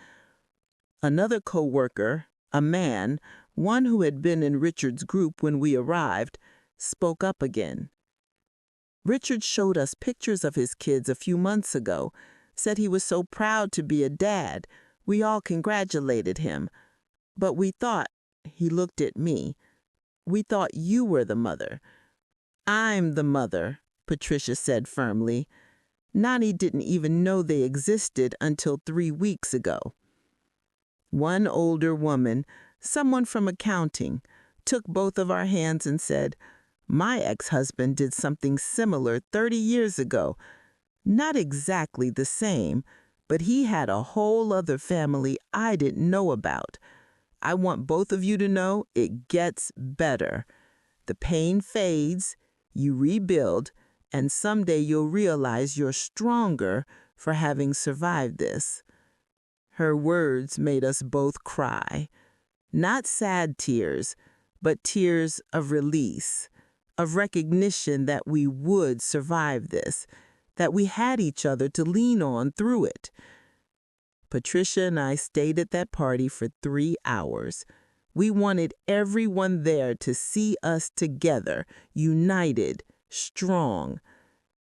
Speaker 2: Another co-worker, a man, one who had been in Richard's group when we arrived, spoke up again. "Richard showed us pictures of his kids a few months ago, said he was so proud to be a dad. We all congratulated him. But we thought," he looked at me, "we thought you were the mother." "I'm the mother," Patricia said firmly. "Nanny didn't even know they existed until 3 weeks ago." One older woman, someone from accounting, took both of our hands and said, "My ex-husband did something similar 30 years ago. Not exactly the same, but he had a whole other family I didn't know about. I want both of you to know it gets better. The pain fades, you rebuild, and someday you'll realize you're stronger for having survived this." Her words made us both cry. Not sad tears, but tears of release, of recognition that we would survive this, that we had each other to lean on through it. Patricia and I stayed at that party for 3 hours. We wanted everyone there to see us together, united, strong.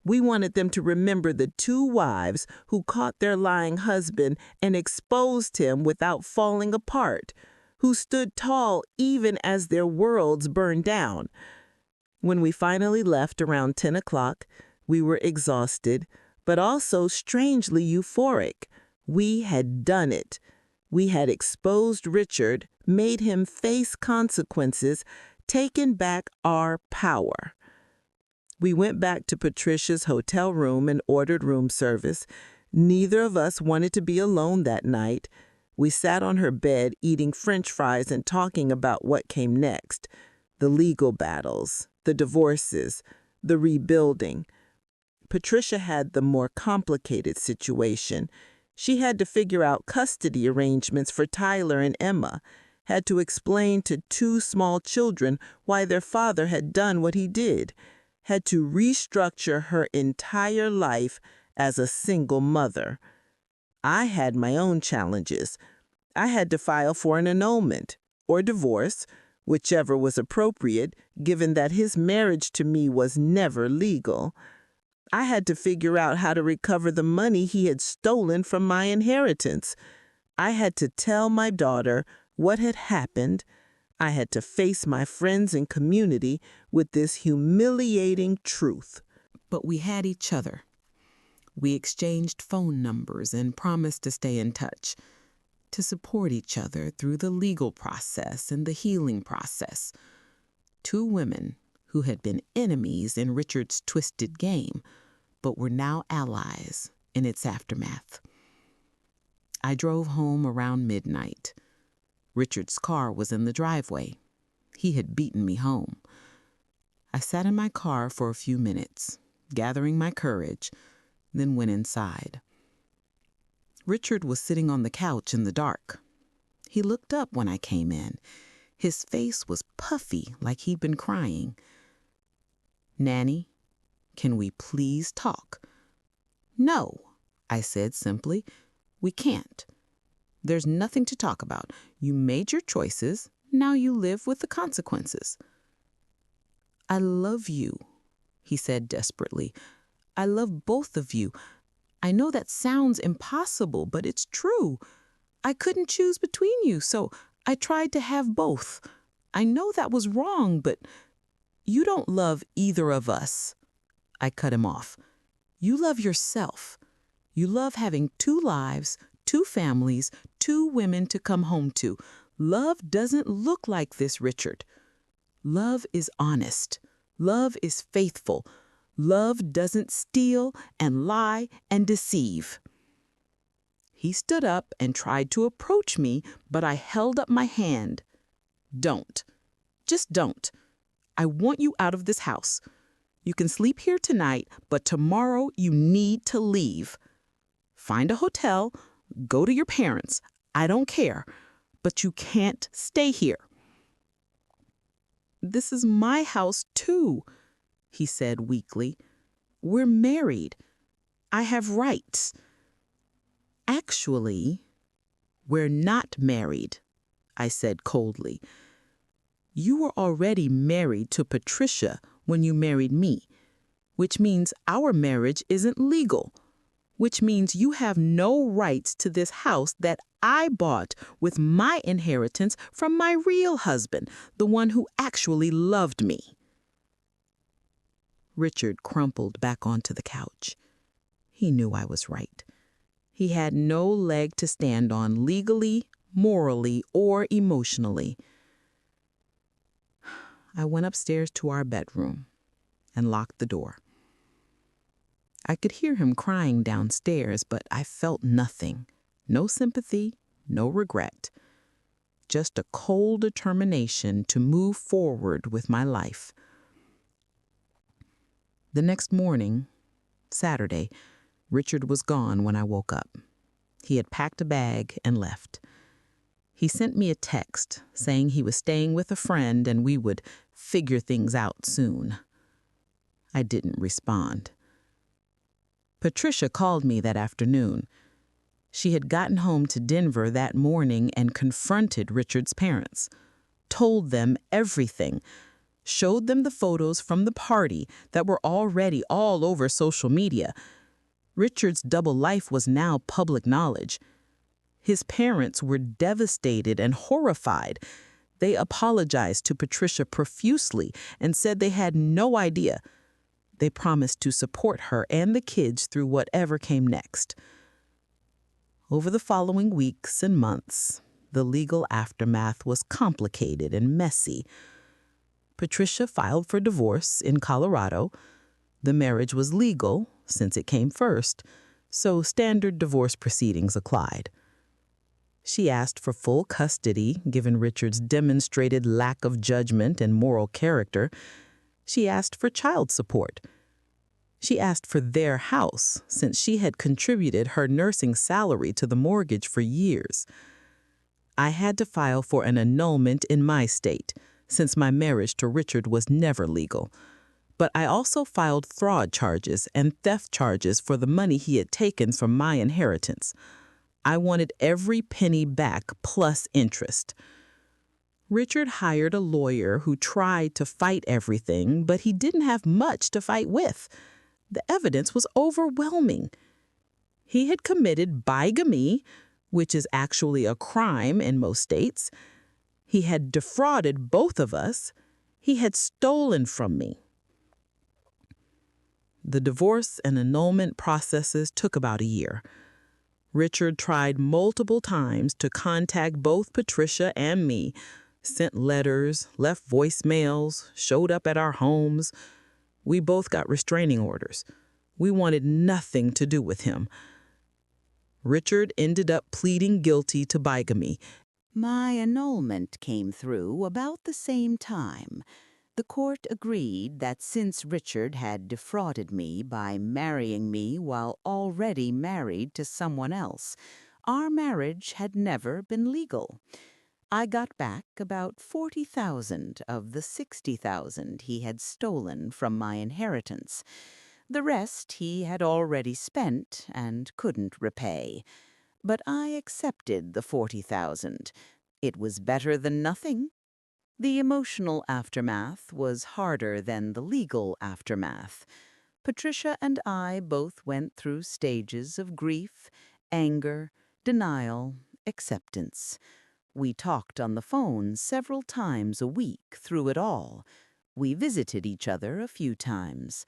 Speaker 2: We wanted them to remember the 2 wives who caught their lying husband and exposed him without falling apart, who stood tall even as their worlds burned down. When we finally left around 10 o'clock, we were exhausted, but also strangely euphoric. We had done it. We had exposed Richard, made him face consequences, taken back our power. We went back to Patricia's hotel room and ordered room service. Neither of us wanted to be alone that night. We sat on her bed eating French fries and talking about what came next. The legal battles, the divorces, the rebuilding. Patricia had the more complicated situation. She had to figure out custody arrangements for Tyler and Emma, had to explain to two small children why their father had done what he did, had to restructure her entire life as a single mother. I had my own challenges. I had to file for an annulment or divorce, whichever was appropriate, given that his marriage to me was never legal. I had to figure out how to recover the money he had stolen from my inheritance. I had to tell my daughter what had happened. I had to face my friends and community with this humiliating truth.
Speaker 4: But we had each other. We exchanged phone numbers and promised to stay in touch, to support each other through the legal process and the healing process. Two women who had been enemies in Richard's twisted game, but were now allies in its aftermath. I drove home around midnight. Richard's car was in the driveway. He had beaten me home. I sat in my car for a few minutes, gathering my courage, then went inside. Richard was sitting on the couch in the dark. He looked up when I came in. His face was puffy, like he'd been crying. "Nanny, can we please talk?" "No," I said simply. "We can't. There's nothing to talk about. You made your choices. Now you live with the consequences." "I love you," he said desperately. "I love both of you. I know that sounds impossible, but it's true. I couldn't choose between you, so I tried to have both. I know that was wrong, but you don't love either of us." I cut him off. "You love yourself. You love having two lives, two families, two women to come home to. Love doesn't look like this, Richard. Love is honest. Love is faithful. Love doesn't steal and lie and deceive." He stood up and tried to approach me, but I held up my hand. "Don't. Just don't. I want you out of this house. You can sleep here tonight, but tomorrow you need to leave. Find a hotel, go to your parents. I don't care, but you can't stay here." "This is my house too," he said weakly. "We're married. I have rights." "Actually, we're not married," I said coldly. "You were already married to Patricia when you married me, which means our marriage isn't legal, which means you have no rights to this house that I bought with my inheritance from my real husband, the one who actually loved me." Richard crumpled back onto the couch. He knew I was right. He had no leg to stand on legally, morally, or emotionally. I went upstairs to our bedroom and locked the door. I could hear him crying downstairs, but I felt nothing. No sympathy, no regret. Just a cold determination to move forward with my life. The next morning, Saturday, Richard was gone when I woke up. He had packed a bag and left. He sent me a text saying he was staying with a friend and we would figure things out soon. I didn't respond. Patricia called me that afternoon. She had gotten home to Denver that morning and confronted Richard's parents, told them everything, showed them the photos from the party that were already all over social media. Richard's double life was now public knowledge. His parents were devastated and horrified. They apologized to Patricia profusely and said they had no idea. They promised to support her and the kids through whatever came next. Over the following weeks and months, the legal aftermath was complicated and messy. Patricia filed for divorce in Colorado. The marriage was legal, since it came first, so standard divorce proceedings applied. She asked for full custody, given Richard's demonstrated lack of judgment and moral character. She asked for child support. She asked for their house, since she had contributed her nursing salary to the mortgage for years. I had to file for an annulment in my state, since my marriage to Richard was never legal. But I also filed fraud charges and theft charges for the money he had taken from my inheritance. I wanted every penny back plus interest. Richard hired a lawyer who tried to fight everything, but he didn't have much to fight with. The evidence was overwhelming. He had committed bigamy, which is actually a crime in most states. He had defrauded both of us. He had stolen from me. The divorce and annulment processes took about a year. Richard tried multiple times to contact both Patricia and me, sent letters, left voicemails, showed up at our homes. We both got restraining orders. We wanted nothing to do with him. Richard ended up pleading guilty to bigamy.
Speaker 1: My annulment came through about the same time. The court agreed that since Richard had defrauded me by marrying me while already married to someone else, our marriage had never been legal. I got back about 40,000 of the 60,000 he had stolen from my inheritance. The rest he had already spent and couldn't repay. But I accepted the 40,000. It was better than nothing. The emotional aftermath was harder than the legal aftermath. Patricia and I both went through stages of grief, anger, denial, acceptance. We talked on the phone several times a week through it all. We visited each other a few times.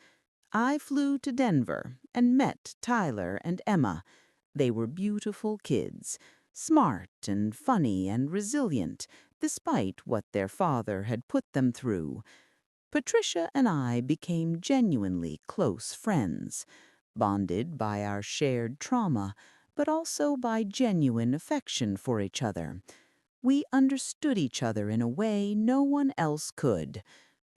Speaker 1: I flew to Denver and met Tyler and Emma. They were beautiful kids, smart and funny and resilient, despite what their father had put them through. Patricia and I became genuinely close friends, bonded by our shared trauma, but also by genuine affection for each other. We understood each other in a way no one else could.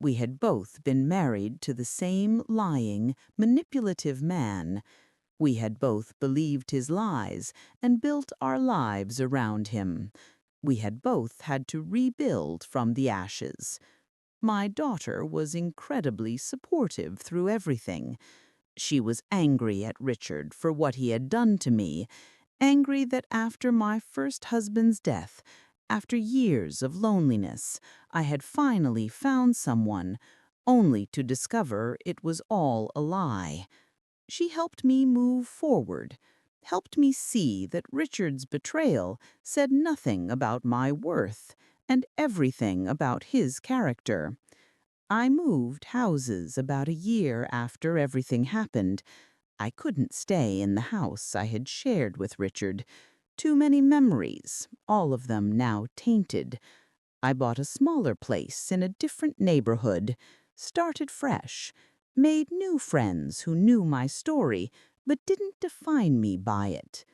Speaker 1: We had both been married to the same lying, manipulative man. We had both believed his lies and built our lives around him. We had both had to rebuild from the ashes. My daughter was incredibly supportive through everything. She was angry at Richard for what he had done to me, angry that after my first husband's death, after years of loneliness, I had finally found someone, only to discover it was all a lie. She helped me move forward, helped me see that Richard's betrayal said nothing about my worth and everything about his character. I moved houses about a year after everything happened. I couldn't stay in the house I had shared with Richard. Too many memories, all of them now tainted. I bought a smaller place in a different neighborhood, started fresh, made new friends who knew my story but didn't define me by it.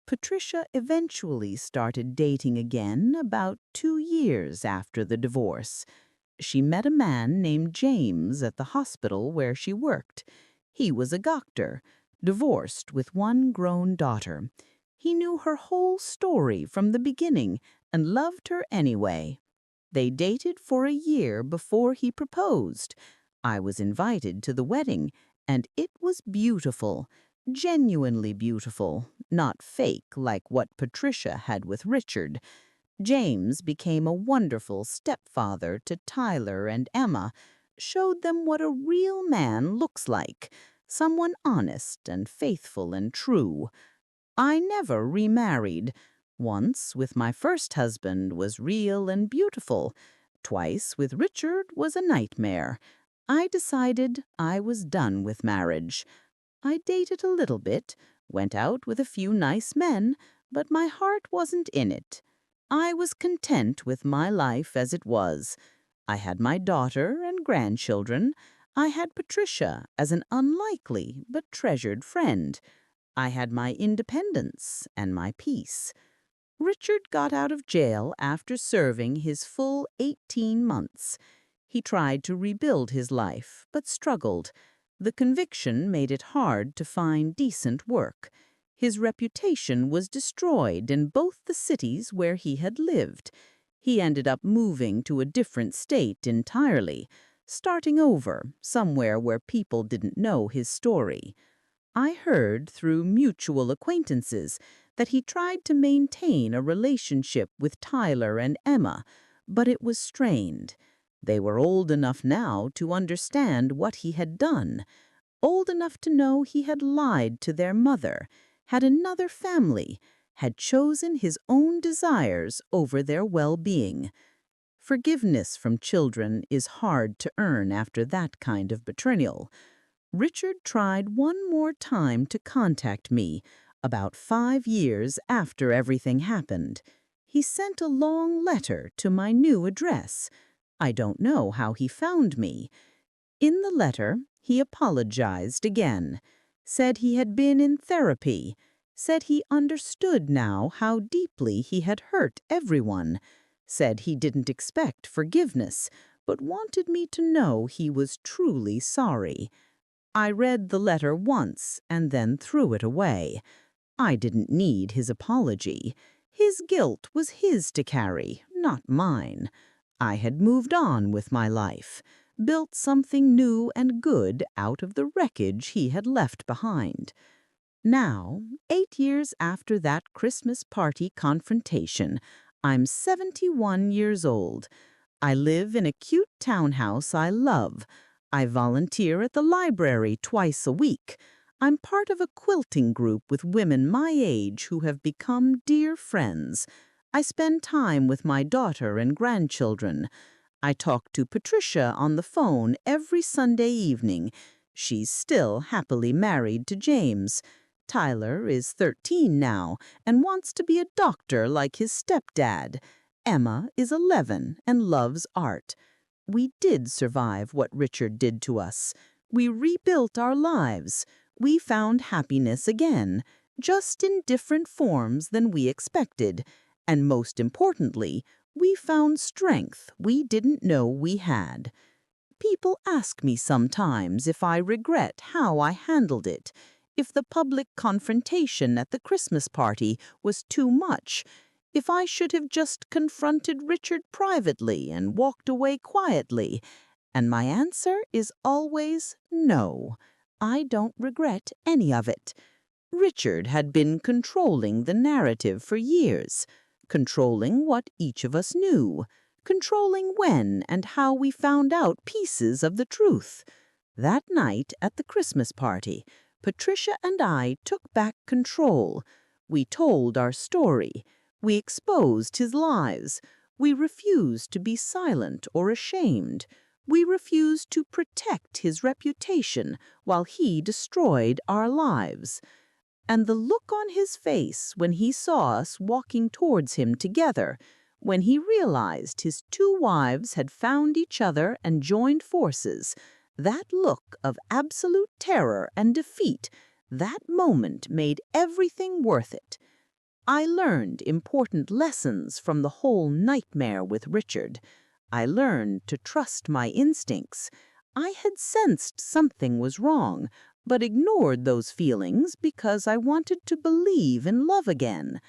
Speaker 1: Patricia eventually started dating again about 2 years after the divorce. She met a man named James at the hospital where she worked. He was a doctor, divorced with one grown daughter. He knew her whole story from the beginning and loved her anyway. They dated for a year before he proposed. I was invited to the wedding, and it was beautiful, genuinely beautiful, not fake like what Patricia had with Richard. James became a wonderful stepfather to Tyler and Emma, showed them what a real man looks like, someone honest and faithful and true. I never remarried. Once with my first husband was real and beautiful. Twice with Richard was a nightmare. I decided I was done with marriage. I dated a little bit, went out with a few nice men, but my heart wasn't in it. I was content with my life as it was. I had my daughter and grandchildren. I had Patricia as an unlikely but treasured friend. I had my independence and my peace.
Speaker 3: Richard got out of jail after serving his full 18 months. He tried to rebuild his life, but struggled. The conviction made it hard to find decent work. His reputation was destroyed in both the cities where he had lived. He ended up moving to a different state entirely, starting over, somewhere where people didn't know his story. I heard through mutual acquaintances that he tried to maintain a relationship with Tyler and Emma, but it was strained. They were old enough now to understand what he had done, old enough to know he had lied to their mother, had another family, had chosen his own desires over their well-being. Forgiveness from children is hard to earn after that kind of betrayal. Richard tried one more time to contact me, about 5 years after everything happened. He sent a long letter to my new address. I don't know how he found me. In the letter, he apologized again, said he had been in therapy, said he understood now how deeply he had hurt everyone, said he didn't expect forgiveness, but wanted me to know he was truly sorry. I read the letter once and then threw it away. I didn't need his apology. His guilt was his to carry, not mine. I had moved on with my life, built something new and good out of the wreckage he had left behind. Now, 8 years after that Christmas party confrontation, I'm 71 years old. I live in a cute townhouse I love. I volunteer at the library twice a week. I'm part of a quilting group with women my age who have become dear friends. I spend time with my daughter and grandchildren. I talk to Patricia on the phone every Sunday evening. She's still happily married to James. Tyler is 13 now and wants to be a doctor like his stepdad. Emma is 11 and loves art. We did survive what Richard did to us. We rebuilt our lives. We found happiness again, just in different forms than we expected. And most importantly, we found strength we didn't know we had. People ask me sometimes if I regret how I handled it, if the public confrontation at the Christmas party was too much, if I should have just confronted Richard privately and walked away quietly. And my answer is always no. I don't regret any of it. Richard had been controlling the narrative for years, controlling what each of us knew, controlling when and how we found out pieces of the truth. That night at the Christmas party, Patricia and I took back control. We told our story. We exposed his lies. We refused to be silent or ashamed. We refused to protect his reputation while he destroyed our lives. And the look on his face when he saw us walking towards him together, when he realized his 2 wives had found each other and joined forces, that look of absolute terror and defeat, that moment made everything worth it. I learned important lessons from the whole nightmare with Richard. I learned to trust my instincts. I had sensed something was wrong, but ignored those feelings because I wanted to believe in love again.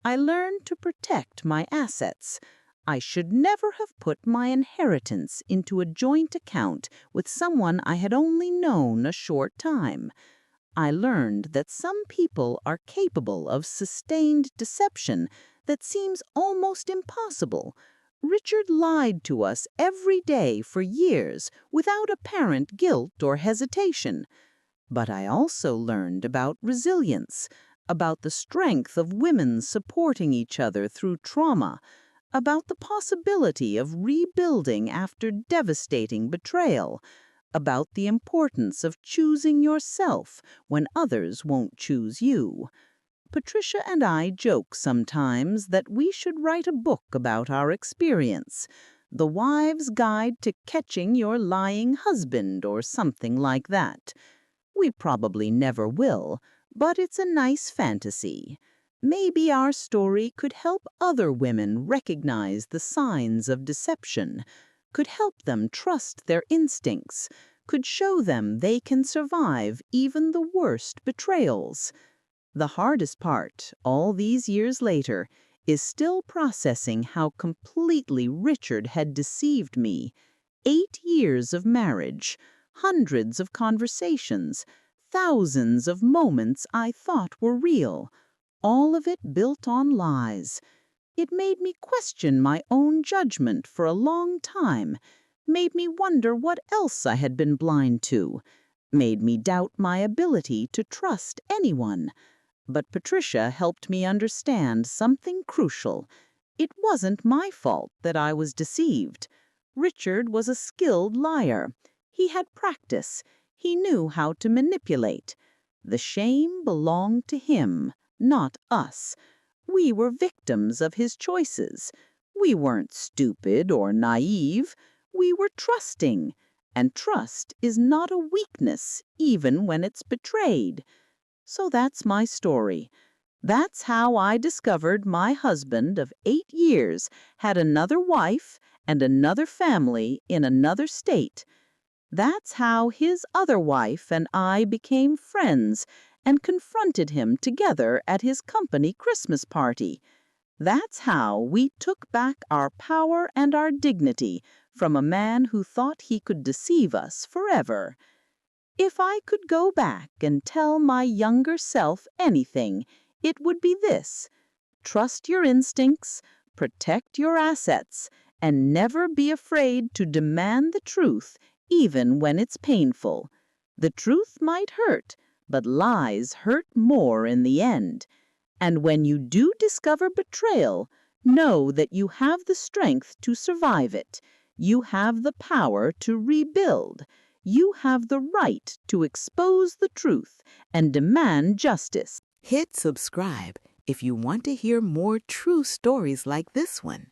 Speaker 3: I learned to protect my assets. I should never have put my inheritance into a joint account with someone I had only known a short time. I learned that some people are capable of sustained deception that seems almost impossible. Richard lied to us every day for years without apparent guilt or hesitation. But I also learned about resilience, about the strength of women supporting each other through trauma, about the possibility of rebuilding after devastating betrayal, about the importance of choosing yourself when others won't choose you. Patricia and I joke sometimes that we should write a book about our experience, The Wives' Guide to Catching Your Lying Husband or something like that. We probably never will, but it's a nice fantasy.
Speaker 5: Maybe our story could help other women recognize the signs of deception, could help them trust their instincts, could show them they can survive even the worst betrayals. The hardest part, all these years later, is still processing how completely Richard had deceived me. 8 years of marriage, hundreds of conversations, thousands of moments I thought were real, all of it built on lies. It made me question my own judgment for a long time, made me wonder what else I had been blind to, made me doubt my ability to trust anyone. But Patricia helped me understand something crucial. It wasn't my fault that I was deceived. Richard was a skilled liar. He had practice. He knew how to manipulate. The shame belonged to him, not us. We were victims of his choices. We weren't stupid or naive. We were trusting. And trust is not a weakness, even when it's betrayed. So that's my story. That's how I discovered my husband of 8 years had another wife and another family in another state. That's how his other wife and I became friends and confronted him together at his company Christmas party. That's how we took back our power and our dignity from a man who thought he could deceive us forever. If I could go back and tell my younger self anything, it would be this: trust your instincts, protect your assets, and never be afraid to demand the truth, even when it's painful. The truth might hurt, but lies hurt more in the end. And when you do discover betrayal, know that you have the strength to survive it. You have the power to rebuild. You have the right to expose the truth and demand justice.
Speaker 1: Hit subscribe if you want to hear more true stories like this one.